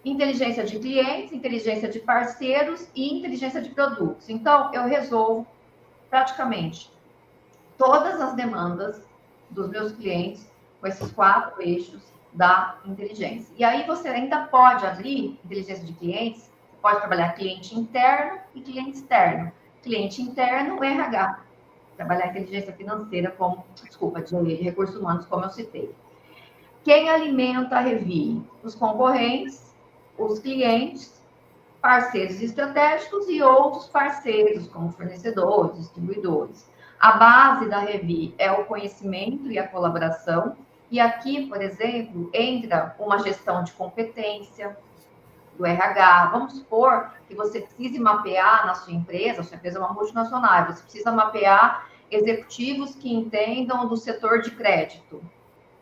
Inteligência de clientes, inteligência de parceiros e inteligência de produtos. Então, eu resolvo praticamente todas as demandas dos meus clientes com esses 4 eixos da inteligência. E aí você ainda pode abrir inteligência de clientes, pode trabalhar cliente interno e cliente externo. Cliente interno, o RH. Trabalhar inteligência financeira de recursos humanos, como eu citei. Quem alimenta a Revi? Os concorrentes, os clientes, parceiros estratégicos e outros parceiros, como fornecedores, distribuidores. A base da Revi é o conhecimento e a colaboração. E aqui, por exemplo, entra uma gestão de competência do RH. Vamos supor que você precise mapear na sua empresa é uma multinacional, você precisa mapear executivos que entendam do setor de crédito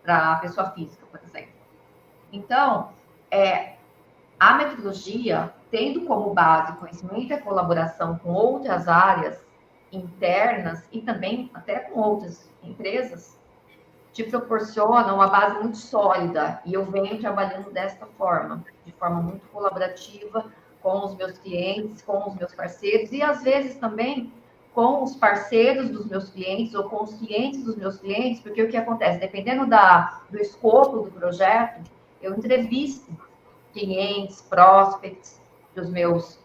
para a pessoa física, por exemplo. Então, a metodologia, tendo como base conhecimento e colaboração com outras áreas internas e também até com outras empresas, te proporciona uma base muito sólida, e eu venho trabalhando desta forma, de forma muito colaborativa com os meus clientes, com os meus parceiros, e às vezes também com os parceiros dos meus clientes ou com os clientes dos meus clientes, porque o que acontece, dependendo do escopo do projeto, eu entrevisto clientes, prospects dos meus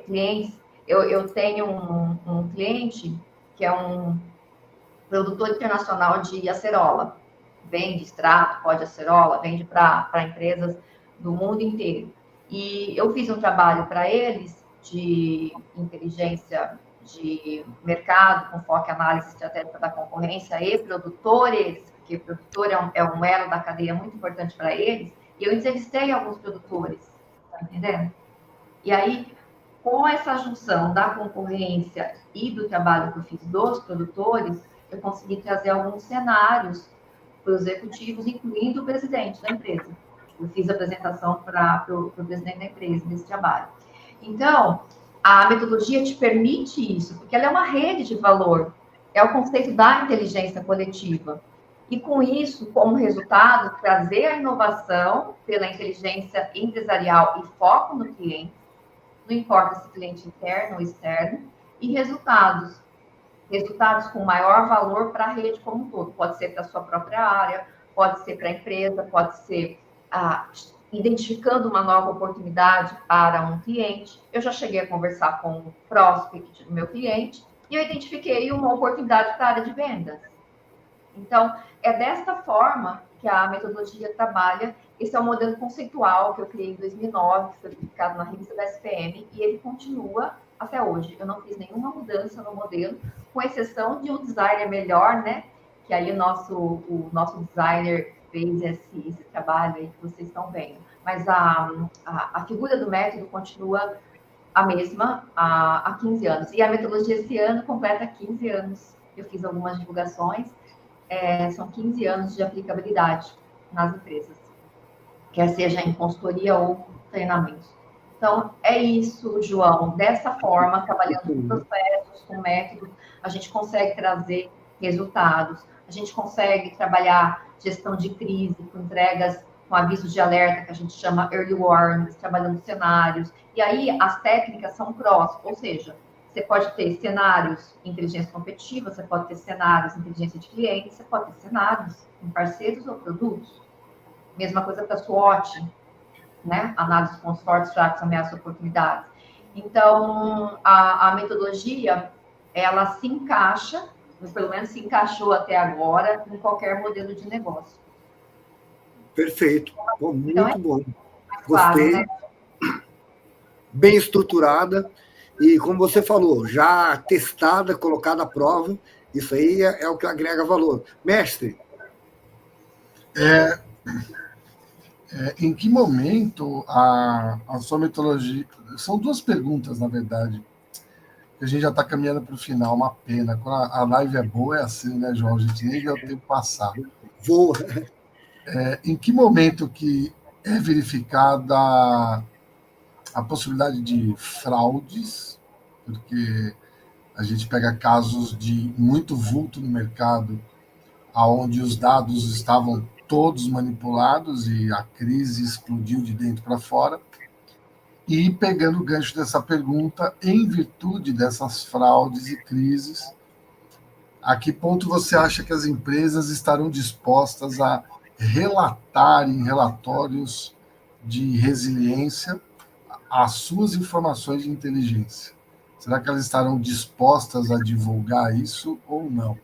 clientes. Eu tenho um cliente que é um produtor internacional de acerola, vende extrato, pó de acerola, vende para empresas do mundo inteiro. E eu fiz um trabalho para eles de inteligência de mercado, com foco em análise estratégica da concorrência e produtores, porque produtor é um elo da cadeia muito importante para eles, e eu entrevistei alguns produtores Tá entendendo? E aí, com essa junção da concorrência e do trabalho que eu fiz dos produtores, eu consegui trazer alguns cenários para os executivos, incluindo o presidente da empresa. Eu fiz a apresentação para o presidente da empresa desse trabalho. Então, a metodologia te permite isso, porque ela é uma rede de valor, é o conceito da inteligência coletiva. E com isso, como resultado, trazer a inovação pela inteligência empresarial e foco no cliente, não importa se cliente interno ou externo, e resultados com maior valor para a rede como um todo. Pode ser para a sua própria área, pode ser para a empresa, pode ser identificando uma nova oportunidade para um cliente. Eu já cheguei a conversar com o prospect do meu cliente e eu identifiquei uma oportunidade para a área de vendas. Então, é desta forma que a metodologia trabalha. Esse é um modelo conceitual que eu criei em 2009, que foi publicado na revista da SPM, e ele continua até hoje. Eu não fiz nenhuma mudança no modelo, com exceção de um designer melhor, né? Que aí o nosso designer fez esse trabalho aí que vocês estão vendo. Mas a figura do método continua a mesma há 15 anos. E a metodologia esse ano completa 15 anos. Eu fiz algumas divulgações. São 15 anos de aplicabilidade nas empresas, quer seja em consultoria ou treinamento. Então, é isso, João. Dessa forma, trabalhando com processos, com métodos, a gente consegue trazer resultados, a gente consegue trabalhar gestão de crise, com entregas, com avisos de alerta, que a gente chama early warnings, trabalhando cenários. E aí, as técnicas são cross, ou seja, você pode ter cenários em inteligência competitiva, você pode ter cenários em inteligência de clientes, você pode ter cenários em parceiros ou produtos. Mesma coisa para SWOT, né? Análise com os fortes, fracos, ameaças e oportunidades. Então, a metodologia, ela se encaixa, pelo menos se encaixou até agora, em qualquer modelo de negócio. Perfeito. Pô, muito então, bom. Gostei. Claro, né? Bem estruturada. E, como você falou, já testada, colocada à prova, isso aí é o que agrega valor. Mestre? Em que momento a sua metodologia... São duas perguntas, na verdade, que a gente já está caminhando para o final, uma pena. Quando a live é boa, é assim, né, João? A gente nem vê o tempo passar. Voa. Em que momento que é verificada a possibilidade de fraudes, porque a gente pega casos de muito vulto no mercado, onde os dados estavam todos manipulados e a crise explodiu de dentro para fora. E pegando o gancho dessa pergunta, em virtude dessas fraudes e crises, a que ponto você acha que as empresas estarão dispostas a relatar em relatórios de resiliência as suas informações de inteligência? Será que elas estarão dispostas a divulgar isso ou não?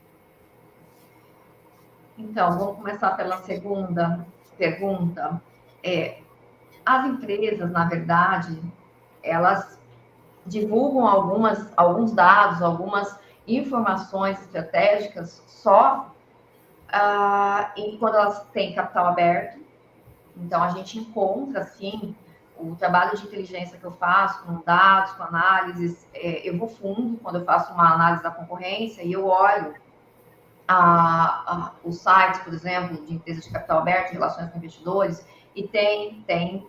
Então, vamos começar pela segunda pergunta. As empresas, na verdade, elas divulgam alguns dados, algumas informações estratégicas só quando elas têm capital aberto. Então, a gente encontra, assim, o trabalho de inteligência que eu faço com dados, com análises, eu vou fundo quando eu faço uma análise da concorrência e eu olho os sites, por exemplo, de empresas de capital aberto, de relações com investidores, e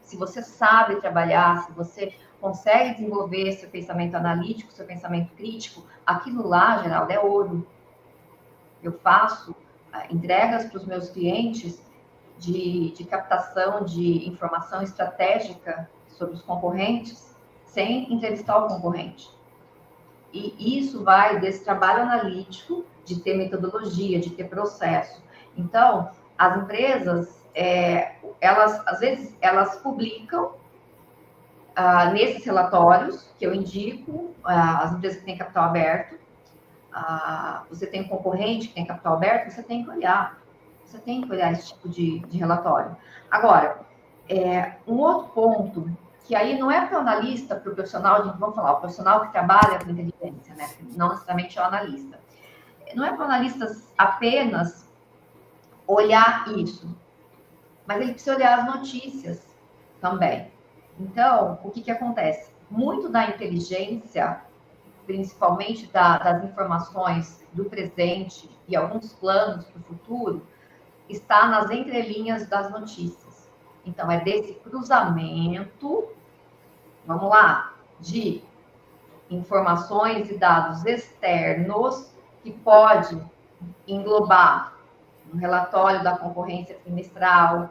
se você sabe trabalhar, se você consegue desenvolver seu pensamento analítico, seu pensamento crítico, aquilo lá, Geraldo, é ouro. Eu faço entregas para os meus clientes de captação de informação estratégica sobre os concorrentes, sem entrevistar o concorrente. E isso vai desse trabalho analítico, de ter metodologia, de ter processo. Então, as empresas, às vezes, elas publicam nesses relatórios que eu indico, as empresas que têm capital aberto, você tem um concorrente que tem capital aberto, você tem que olhar esse tipo de relatório. Agora, um outro ponto, que aí não é para o analista, para o profissional, vamos falar, o profissional que trabalha com inteligência, né? Não necessariamente é o analista. Não é para o analista apenas olhar isso, mas ele precisa olhar as notícias também. Então, o que acontece? Muito da inteligência, principalmente das informações do presente e alguns planos para o futuro, está nas entrelinhas das notícias. Então, é desse cruzamento, vamos lá, de informações e dados externos que pode englobar um relatório da concorrência trimestral,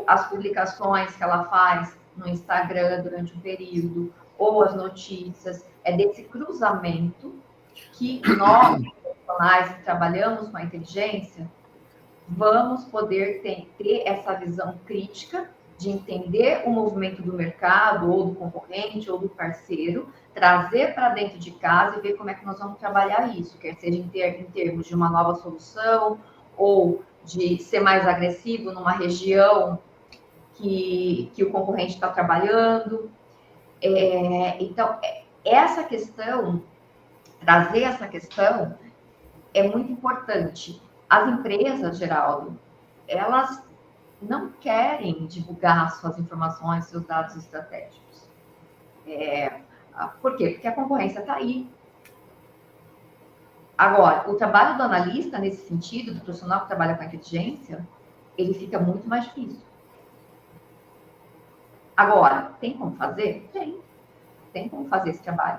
as publicações que ela faz no Instagram durante um período, ou as notícias. É desse cruzamento que nós, profissionais que trabalhamos com a inteligência, vamos poder ter essa visão crítica de entender o movimento do mercado, ou do concorrente, ou do parceiro, trazer para dentro de casa e ver como é que nós vamos trabalhar isso, quer seja em termos de uma nova solução, ou de ser mais agressivo numa região que o concorrente está trabalhando. Então, essa questão, trazer essa questão é muito importante. As empresas, Geraldo, elas não querem divulgar suas informações, seus dados estratégicos. Por quê? Porque a concorrência está aí. Agora, o trabalho do analista, nesse sentido, do profissional que trabalha com a inteligência, ele fica muito mais difícil. Agora, tem como fazer? Tem como fazer esse trabalho.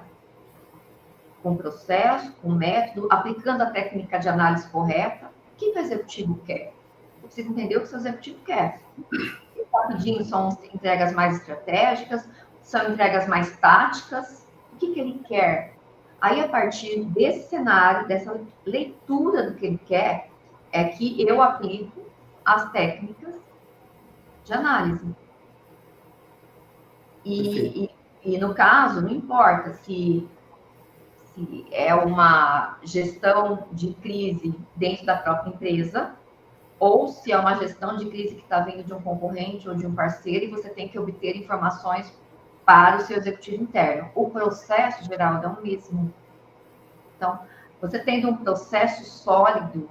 Com processo, com método, aplicando a técnica de análise correta. O que o executivo quer? Você precisa entender o que o seu executivo quer. Ele está pedindo são entregas mais estratégicas, são entregas mais táticas. O que ele quer? Aí, a partir desse cenário, dessa leitura do que ele quer, é que eu aplico as técnicas de análise. E no caso, não importa se é uma gestão de crise dentro da própria empresa, ou se é uma gestão de crise que está vindo de um concorrente ou de um parceiro, e você tem que obter informações para o seu executivo interno. O processo, Geraldo, é o mesmo. Então, você tendo um processo sólido,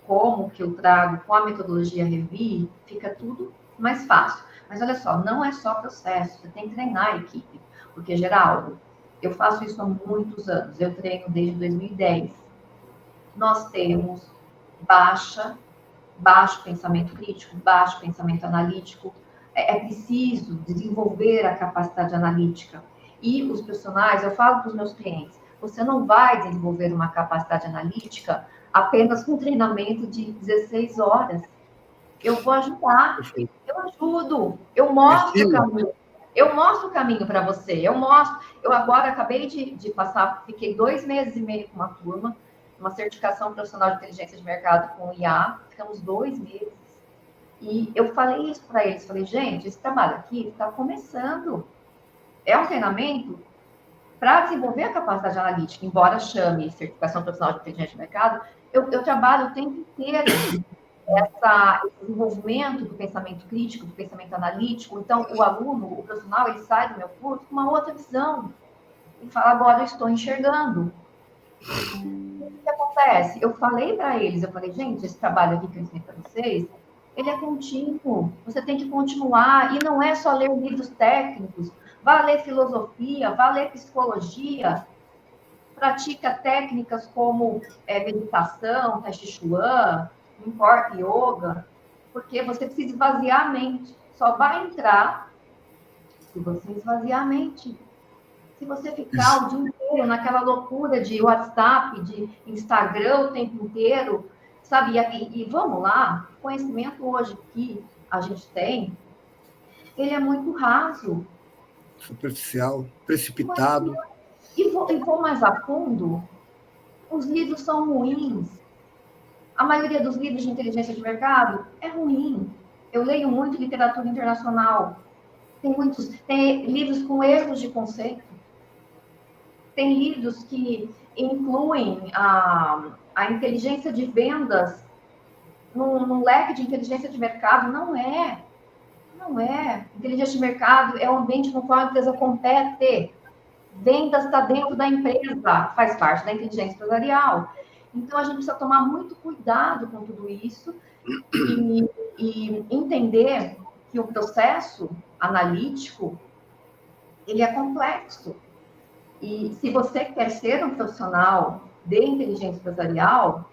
como que eu trago com a metodologia Revi, fica tudo mais fácil. Mas olha só, não é só processo, você tem que treinar a equipe. Porque, Geraldo, eu faço isso há muitos anos, eu treino desde 2010. Nós temos baixo pensamento crítico, baixo pensamento analítico. É preciso desenvolver a capacidade analítica. E os profissionais, eu falo para os meus clientes, você não vai desenvolver uma capacidade analítica apenas com treinamento de 16 horas. Eu vou ajudar, eu ajudo, eu mostro o caminho. Eu mostro o caminho para você, eu agora acabei de passar, fiquei 2 meses e meio com uma turma, uma certificação profissional de inteligência de mercado com o IA, ficamos 2 meses. E eu falei isso para eles, falei, gente, esse trabalho aqui está começando. É um treinamento para desenvolver a capacidade analítica, embora chame certificação profissional de inteligência de mercado, eu trabalho o tempo inteiro esse desenvolvimento do pensamento crítico, do pensamento analítico. Então, o aluno, o profissional, ele sai do meu curso com uma outra visão. E fala, agora eu estou enxergando. O que acontece? Eu falei para eles, gente, esse trabalho aqui que eu ensinei para vocês, ele é contínuo. Você tem que continuar. E não é só ler livros técnicos. Vá ler filosofia, vá ler psicologia. Pratica técnicas como meditação, Tai Chi Chuan, não importa, yoga, porque você precisa esvaziar a mente. Só vai entrar se você esvaziar a mente. Se você ficar o dia inteiro naquela loucura de WhatsApp, de Instagram o tempo inteiro, sabe? E vamos lá, o conhecimento hoje que a gente tem, ele é muito raso. Superficial, precipitado. E vou mais a fundo, os livros são ruins. A maioria dos livros de inteligência de mercado é ruim. Eu leio muito literatura internacional. Tem livros com erros de conceito. Tem livros que incluem a inteligência de vendas num leque de inteligência de mercado. Não é. Inteligência de mercado é o ambiente no qual a empresa compete. Vendas está dentro da empresa, faz parte da inteligência empresarial. Então, a gente precisa tomar muito cuidado com tudo isso e entender que o processo analítico, ele é complexo. E se você quer ser um profissional de inteligência empresarial,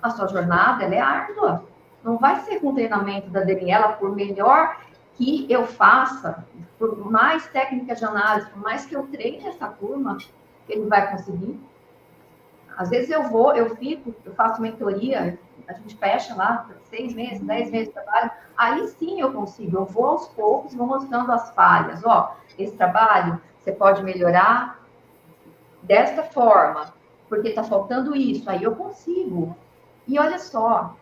a sua jornada ela é árdua. Não vai ser com o treinamento da Daniela, por melhor que eu faça, por mais técnicas de análise, por mais que eu treine essa turma, que ele vai conseguir. Às vezes eu faço mentoria, a gente fecha lá 6 meses, 10 meses de trabalho, aí sim eu consigo, eu vou aos poucos, vou mostrando as falhas. Esse trabalho você pode melhorar desta forma, porque está faltando isso, aí eu consigo. E olha só,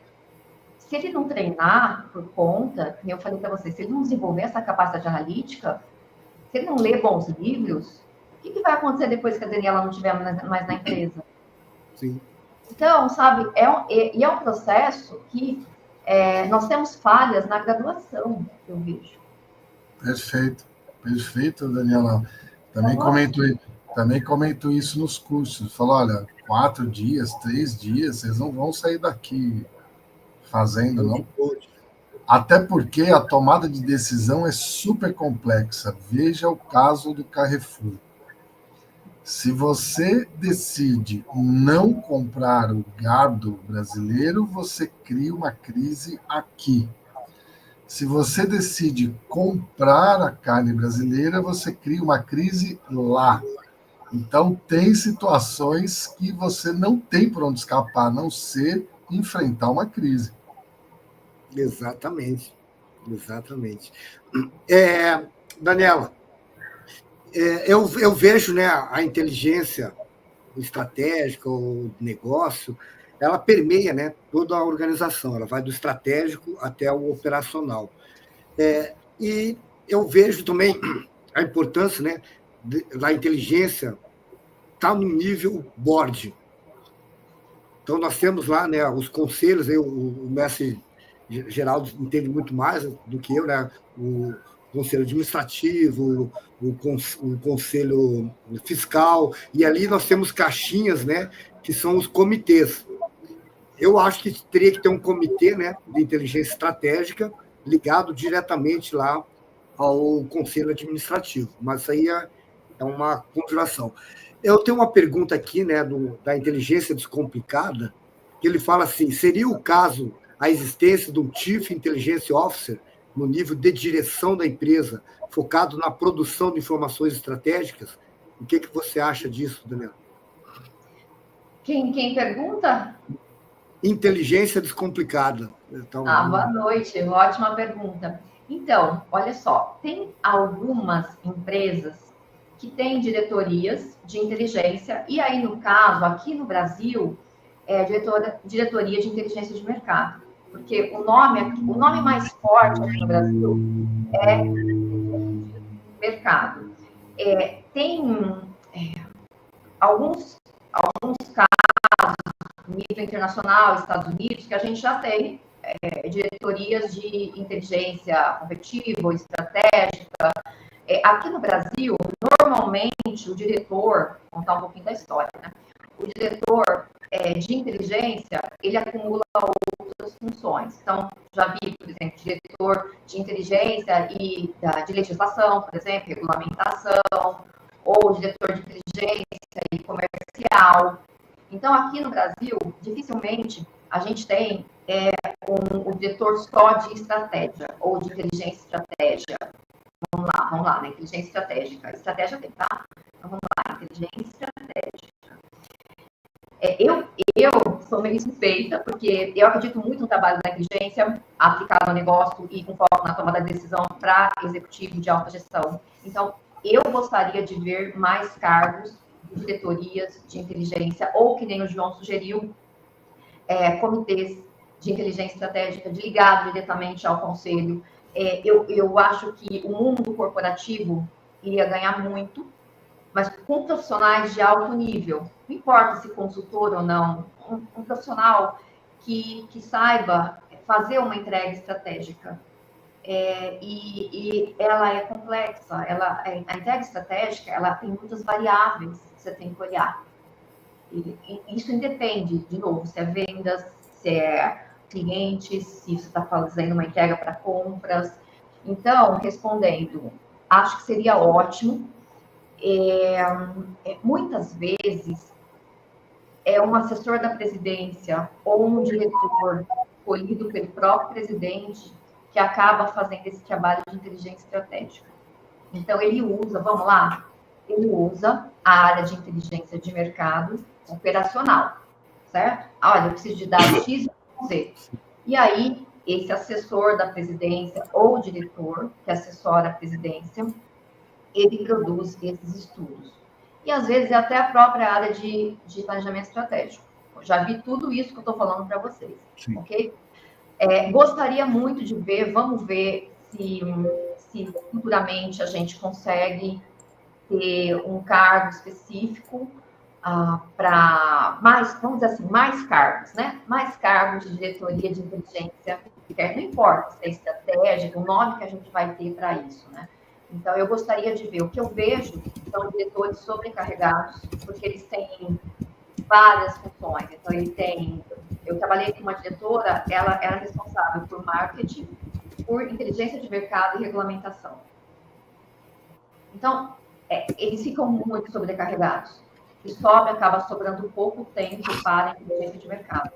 se ele não treinar por conta, como eu falei para você, se ele não desenvolver essa capacidade analítica, se ele não ler bons livros, o que vai acontecer depois que a Daniela não estiver mais na empresa? Sim. Então, sabe, é um processo que nós temos falhas na graduação, eu vejo. Perfeito, Daniela. Também comento isso nos cursos. Falo, olha, 4 dias, 3 dias, vocês não vão sair daqui fazendo, não. Até porque a tomada de decisão é super complexa. Veja o caso do Carrefour. Se você decide não comprar o gado brasileiro, você cria uma crise aqui. Se você decide comprar a carne brasileira, você cria uma crise lá. Então, tem situações que você não tem por onde escapar, a não ser enfrentar uma crise. Exatamente. Daniela, eu vejo, né, a inteligência estratégica, o negócio, ela permeia, né, toda a organização, ela vai do estratégico até o operacional. E eu vejo também a importância, né, da inteligência estar no nível board. Então, nós temos lá, né, os conselhos, o mestre Geraldo entende muito mais do que eu, né, o conselho administrativo, o conselho fiscal, e ali nós temos caixinhas, né, que são os comitês. Eu acho que teria que ter um comitê, né, de inteligência estratégica ligado diretamente lá ao conselho administrativo, mas isso aí é uma conjuração. Eu tenho uma pergunta aqui, né, da inteligência descomplicada, que ele fala assim: seria o caso a existência de um Chief Intelligence Officer no nível de direção da empresa, focado na produção de informações estratégicas? O que você acha disso, Daniela? Quem pergunta? Inteligência descomplicada. Então, boa noite, ótima pergunta. Então, olha só, tem algumas empresas que têm diretorias de inteligência, e aí, no caso, aqui no Brasil, é diretoria de inteligência de mercado, porque o nome mais forte aqui no Brasil é mercado. Tem alguns casos, nível internacional, Estados Unidos, que a gente já tem diretorias de inteligência competitiva ou estratégica. Aqui no Brasil, normalmente, o diretor, vou contar um pouquinho da história, né? O diretor de inteligência, ele acumula outras funções. Então, já vi, por exemplo, diretor de inteligência e de legislação, por exemplo, regulamentação, ou diretor de inteligência e comercial. Então, aqui no Brasil, dificilmente a gente tem o diretor só de estratégia ou de inteligência estratégia. Vamos lá, né? Inteligência estratégica. Estratégia tem, tá? Então, vamos lá, inteligência estratégica. Eu sou meio suspeita, porque eu acredito muito no trabalho da inteligência aplicado ao negócio e com foco na tomada de decisão para executivo de alta gestão. Então, eu gostaria de ver mais cargos de diretorias de inteligência, ou que nem o João sugeriu, comitês de inteligência estratégica ligado diretamente ao conselho. Eu acho que o mundo corporativo iria ganhar muito, mas com profissionais de alto nível. Não importa se consultor ou não, um profissional que saiba fazer uma entrega estratégica. E ela é complexa. A entrega estratégica, ela tem muitas variáveis que você tem que olhar. E isso independe, de novo, se é vendas, se é clientes, se você está fazendo uma entrega para compras. Então, respondendo, acho que seria ótimo muitas vezes é um assessor da presidência ou um diretor escolhido pelo próprio presidente que acaba fazendo esse trabalho de inteligência estratégica. Então, ele usa a área de inteligência de mercado operacional, certo? Olha, eu preciso de dados X e Z. E aí, esse assessor da presidência ou diretor que assessora a presidência, ele produz esses estudos. E, às vezes, é até a própria área de planejamento estratégico. Eu já vi tudo isso que eu estou falando para vocês, Sim. ok? Gostaria muito de ver, vamos ver se futuramente a gente consegue ter um cargo específico para mais, vamos dizer assim, mais cargos, né? Mais cargos de diretoria de inteligência, não importa se é estratégica, o nome que a gente vai ter para isso, né? Então, eu gostaria de ver. O que eu vejo são diretores sobrecarregados, porque eles têm várias funções. Então, eu trabalhei com uma diretora, ela era responsável por marketing, por inteligência de mercado e regulamentação. Então, eles ficam muito sobrecarregados. E acaba sobrando pouco tempo para a inteligência de mercado,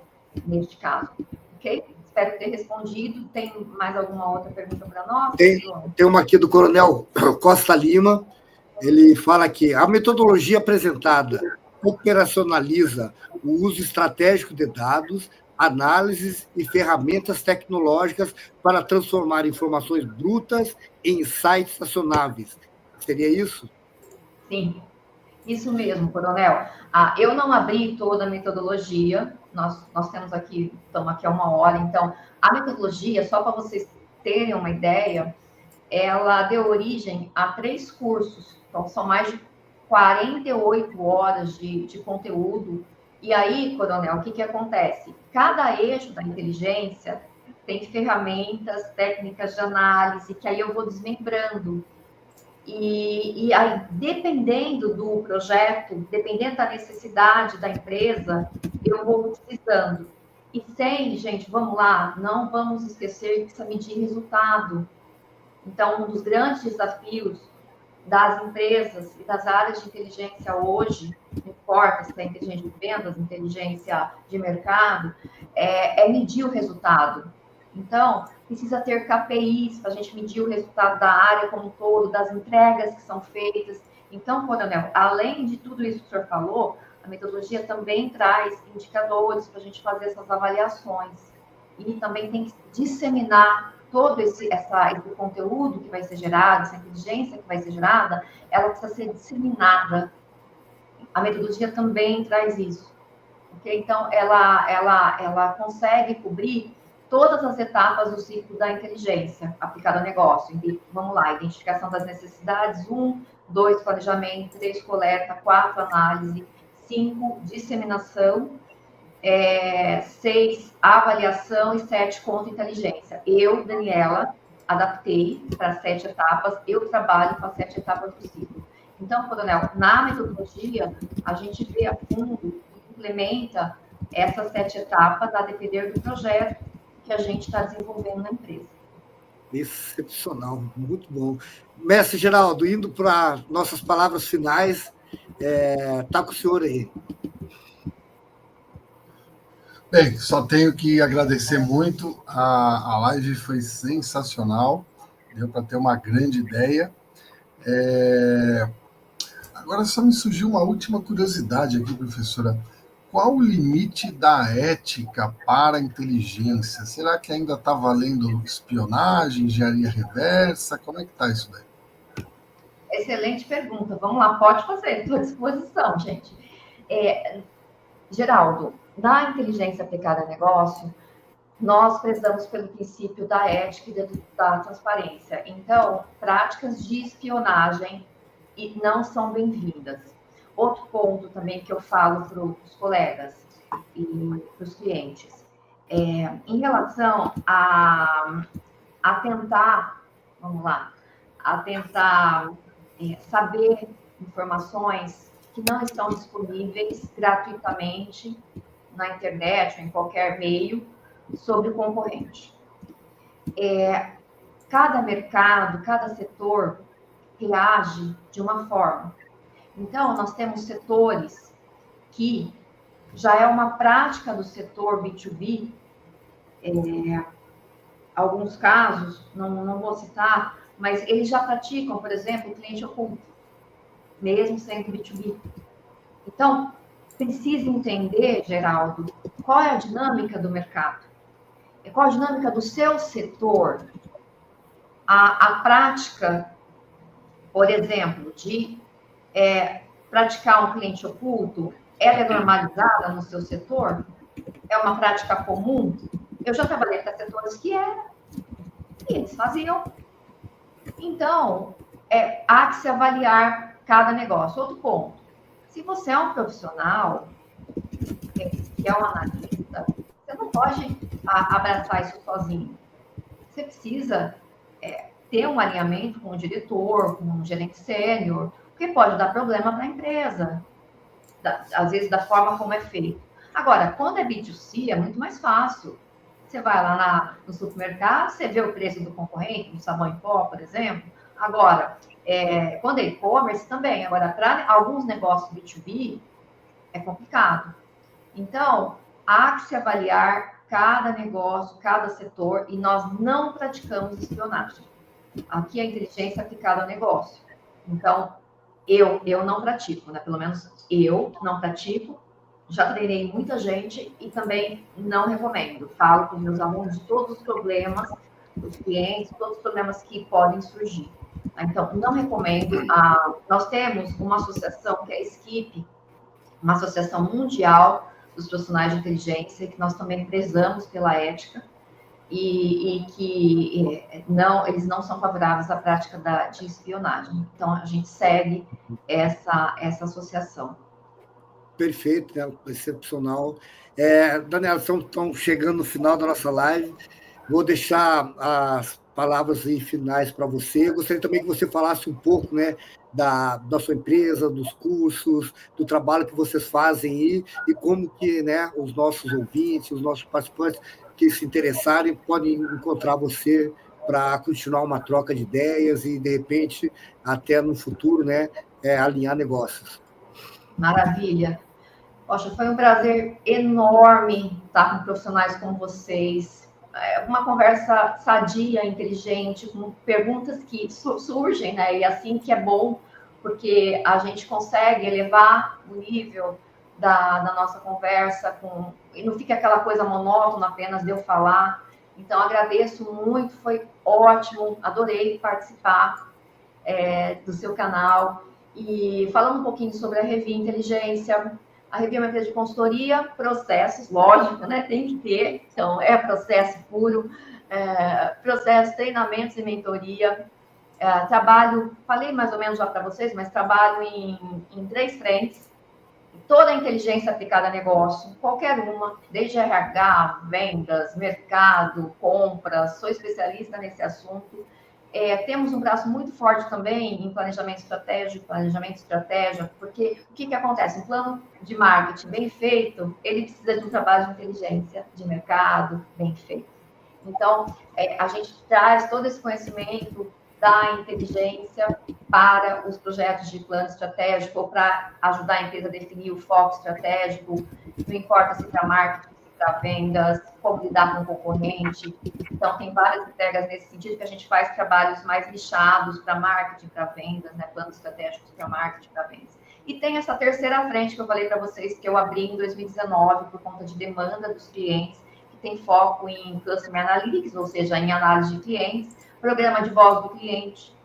neste caso. Ok? Espero ter respondido. Tem mais alguma outra pergunta para nós? Tem uma aqui do Coronel Costa Lima. Ele fala que a metodologia apresentada operacionaliza o uso estratégico de dados, análises e ferramentas tecnológicas para transformar informações brutas em insights acionáveis. Seria isso? Sim, isso mesmo, Coronel. Eu não abri toda a metodologia, nós temos aqui, estamos aqui há 1 hora, então, a metodologia, só para vocês terem uma ideia, ela deu origem a 3 cursos, então são mais de 48 horas de conteúdo. E aí, Coronel, o que acontece? Cada eixo da inteligência tem ferramentas, técnicas de análise, que aí eu vou desmembrando. E aí, dependendo do projeto, dependendo da necessidade da empresa, eu vou utilizando. E gente, vamos lá, não vamos esquecer que precisa medir resultado. Então, um dos grandes desafios das empresas e das áreas de inteligência hoje, não importa se é inteligência de vendas, inteligência de mercado, é medir o resultado. Então, precisa ter KPIs para a gente medir o resultado da área como um todo, das entregas que são feitas. Então, Coronel, além de tudo isso que o senhor falou, a metodologia também traz indicadores para a gente fazer essas avaliações. E também tem que disseminar todo esse conteúdo que vai ser gerado, essa inteligência que vai ser gerada, ela precisa ser disseminada. A metodologia também traz isso. Okay? Então, ela consegue cobrir todas as etapas do ciclo da inteligência aplicada ao negócio. Vamos lá, identificação das necessidades, 1, 2, planejamento, 3, coleta, 4, análise, 5, disseminação, 6, avaliação e 7, contra-inteligência. Eu, Daniela, adaptei para 7 etapas, eu trabalho com as 7 etapas do ciclo. Então, Coronel, na metodologia, a gente vê a fundo e implementa essas 7 etapas a depender do projeto que a gente está desenvolvendo na empresa. Excepcional, muito bom. Mestre Geraldo, indo para nossas palavras finais, está com o senhor aí. Bem, só tenho que agradecer muito, a live foi sensacional, deu para ter uma grande ideia. Agora só me surgiu uma última curiosidade aqui, professora. Qual o limite da ética para a inteligência? Será que ainda está valendo espionagem, engenharia reversa? Como é que está isso daí? Excelente pergunta. Vamos lá, pode fazer, estou à disposição, gente. Geraldo, na inteligência aplicada a negócio, nós prezamos pelo princípio da ética e da transparência. Então, práticas de espionagem não são bem-vindas. Outro ponto também que eu falo para os colegas e para os clientes, em relação a tentar, vamos lá, a tentar saber informações que não estão disponíveis gratuitamente na internet ou em qualquer meio sobre o concorrente. Cada mercado, cada setor reage de uma forma. Então, nós temos setores que já é uma prática do setor B2B, alguns casos, não vou citar, mas eles já praticam, por exemplo, o cliente oculto, mesmo sendo B2B. Então, precisa entender, Geraldo, qual é a dinâmica do mercado, qual a dinâmica do seu setor. A prática, por exemplo, de praticar um cliente oculto, ela é normalizada no seu setor? É uma prática comum? Eu já trabalhei com setores que era, e eles faziam. Então, há que se avaliar cada negócio. Outro ponto, se você é um profissional, que é um analista, você não pode abraçar isso sozinho. Você precisa ter um alinhamento com o diretor, com o gerente sênior, porque pode dar problema para a empresa, às vezes da forma como é feito. Agora, quando é B2C, é muito mais fácil. Você vai lá no supermercado, você vê o preço do concorrente, do sabão em pó, por exemplo. Agora, quando é e-commerce, também. Agora, para alguns negócios B2B, é complicado. Então, há que se avaliar cada negócio, cada setor, e nós não praticamos espionagem. Aqui é a inteligência aplicada ao negócio. Então, eu não pratico, né? Pelo menos eu não pratico. Já treinei muita gente e também não recomendo. Falo com os meus alunos de todos os problemas dos clientes, todos os problemas que podem surgir. Então, não recomendo. Nós temos uma associação que é a SKIP, uma associação mundial dos profissionais de inteligência, que nós também prezamos pela ética, e que eles não são favoráveis à prática de espionagem. Então, a gente segue essa associação. Perfeito, né? Excepcional. Daniela, estão chegando no final da nossa live. Vou deixar as palavras finais para você. Gostaria também que você falasse um pouco, né, da sua empresa, dos cursos, do trabalho que vocês fazem e como que, né, os nossos ouvintes, os nossos participantes que se interessarem podem encontrar você para continuar uma troca de ideias e, de repente, até no futuro, né, alinhar negócios. Maravilha. Poxa, foi um prazer enorme estar com profissionais como vocês. Uma conversa sadia, inteligente, com perguntas que surgem, né? E assim que é bom, porque a gente consegue elevar o nível da nossa conversa, e não fica aquela coisa monótona apenas de eu falar. Então, agradeço muito, foi ótimo, adorei participar do seu canal. E falando um pouquinho sobre a Revi Inteligência, a Revi é uma empresa de consultoria, processos, lógico, né? Tem que ter, então é processo puro, processo, treinamentos e mentoria. Trabalho, falei mais ou menos já para vocês, mas trabalho em 3 frentes. Toda a inteligência aplicada a negócio, qualquer uma, desde RH, vendas, mercado, compras, sou especialista nesse assunto. Temos um braço muito forte também em planejamento estratégico, porque o que acontece? Um plano de marketing bem feito, ele precisa de um trabalho de inteligência de mercado bem feito. Então, a gente traz todo esse conhecimento da inteligência para os projetos de plano estratégico ou para ajudar a empresa a definir o foco estratégico, não importa se para marketing, para vendas, como lidar com o concorrente. Então, tem várias entregas nesse sentido, que a gente faz trabalhos mais nichados para marketing, para vendas, né? Planos estratégicos para marketing, para vendas. E tem essa terceira frente que eu falei para vocês, que eu abri em 2019 por conta de demanda dos clientes, que tem foco em Customer Analytics, ou seja, em análise de clientes, programa de voz do cliente.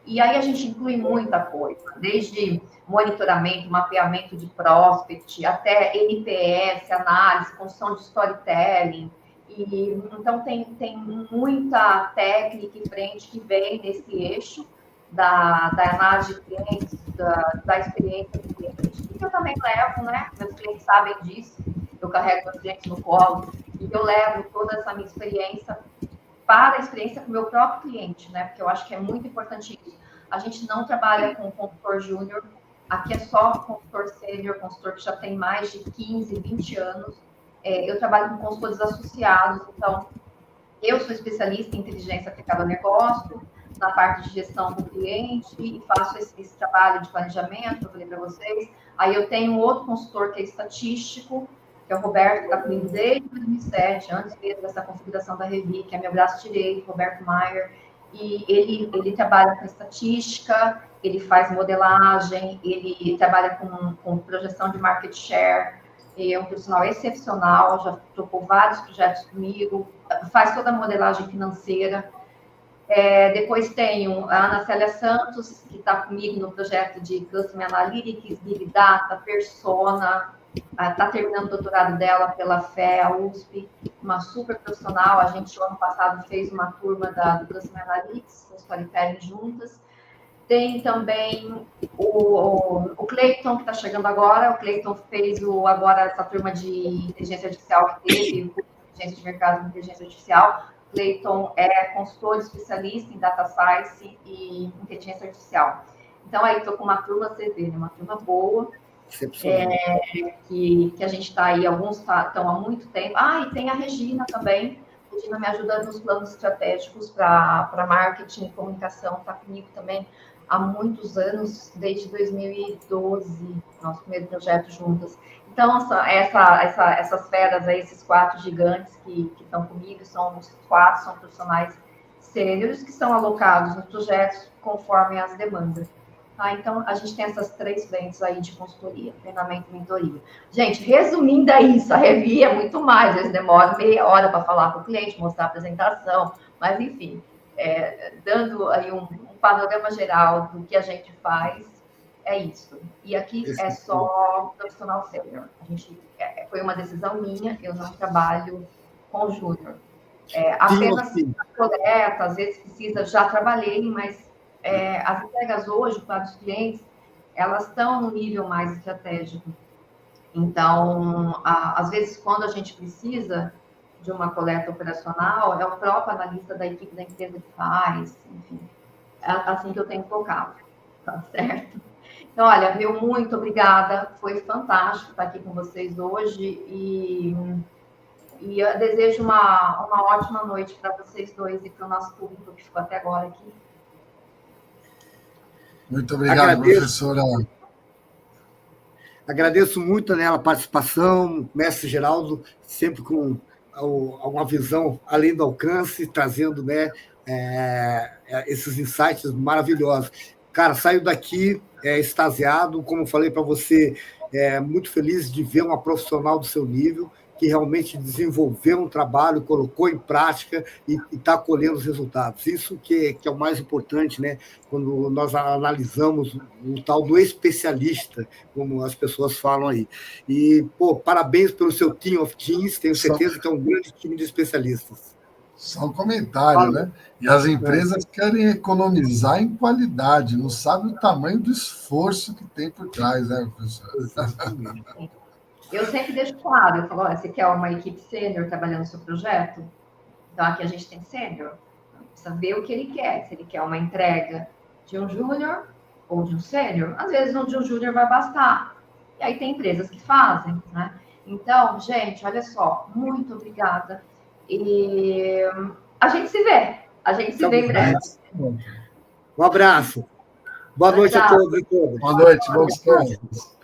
E aí a gente inclui muita coisa, desde monitoramento, mapeamento de prospect, até NPS, análise, construção de storytelling. Então, tem muita técnica em frente que vem nesse eixo da análise de clientes, da experiência do cliente. E eu também levo, né? Meus clientes sabem disso. Eu carrego meus clientes no colo e eu levo toda essa minha experiência para a experiência com o meu próprio cliente, né? Porque eu acho que é muito importante isso. A gente não trabalha com consultor júnior, aqui é só consultor sênior, consultor que já tem mais de 15, 20 anos. Eu trabalho com consultores associados, então eu sou especialista em inteligência aplicada ao negócio, na parte de gestão do cliente e faço esse trabalho de planejamento, que eu falei para vocês. Aí eu tenho um outro consultor que é estatístico, que é o Roberto, que está comigo desde 2007, antes mesmo dessa configuração da Revi, que é meu braço direito, Roberto Maier, e ele trabalha com estatística, ele faz modelagem, ele trabalha com projeção de market share, é um profissional excepcional, já tocou vários projetos comigo, faz toda a modelagem financeira. Depois tenho a Ana Célia Santos, que está comigo no projeto de Customer Analytics, Big Data, Persona, está terminando o doutorado dela pela FEA, USP, uma super profissional. A gente, o ano passado, fez uma turma do Customer Analytics, com Storytelling juntas. Tem também o Cleiton, que está chegando agora. O Cleiton fez agora essa turma de inteligência artificial que teve, o curso de inteligência de mercado de inteligência artificial. Cleiton é consultor especialista em data science e inteligência artificial. Então, aí estou com uma turma, você vê, né? Uma turma boa, que a gente está aí, alguns estão há muito tempo. E tem a Regina também. A Regina me ajuda nos planos estratégicos para marketing e comunicação, está comigo também há muitos anos, desde 2012, nosso primeiro projeto juntas. Então, essas feras aí, esses 4 gigantes que estão comigo, são profissionais sêniores que são alocados nos projetos conforme as demandas. Então, a gente tem essas 3 frentes aí de consultoria, treinamento e mentoria. Gente, resumindo isso, a Revi é muito mais, às vezes demora meia hora para falar com o cliente, mostrar a apresentação, mas, enfim, dando aí um panorama geral do que a gente faz, é isso. E aqui é só profissional sênior. Foi uma decisão minha, eu não trabalho com júnior. Apenas coleta, às vezes precisa, já trabalhei, mas as entregas hoje para os clientes, elas estão no nível mais estratégico. Então, às vezes, quando a gente precisa de uma coleta operacional, é o próprio analista da equipe da empresa que faz, enfim. É assim que eu tenho focado, tá certo? Então, olha, muito obrigada, foi fantástico estar aqui com vocês hoje e eu desejo uma ótima noite para vocês dois e para o nosso público que ficou até agora aqui. Muito obrigado, professora. Agradeço muito, né, a participação, mestre Geraldo, sempre com uma visão além do alcance, trazendo, né, esses insights maravilhosos. Cara, saio daqui extasiado, como falei para você, muito feliz de ver uma profissional do seu nível, que realmente desenvolveu um trabalho, colocou em prática e está colhendo os resultados. Isso que é o mais importante, né? Quando nós analisamos o tal do especialista, como as pessoas falam aí. E, parabéns pelo seu team of teams, tenho certeza que é um grande time de especialistas. Só um comentário, né? E as empresas querem economizar em qualidade, não sabem o tamanho do esforço que tem por trás, né, professor? Exatamente. Eu sempre deixo claro, eu falo, olha, você quer uma equipe sênior trabalhando no seu projeto? Então, aqui a gente tem sênior. Precisa ver o que ele quer. Se ele quer uma entrega de um júnior ou de um sênior, às vezes um de um júnior vai bastar. E aí tem empresas que fazem, né? Então, gente, olha só, muito obrigada. E a gente se vê. A gente se vê em breve. Um abraço. Boa noite a todos e todas. Boa noite, bom descanso.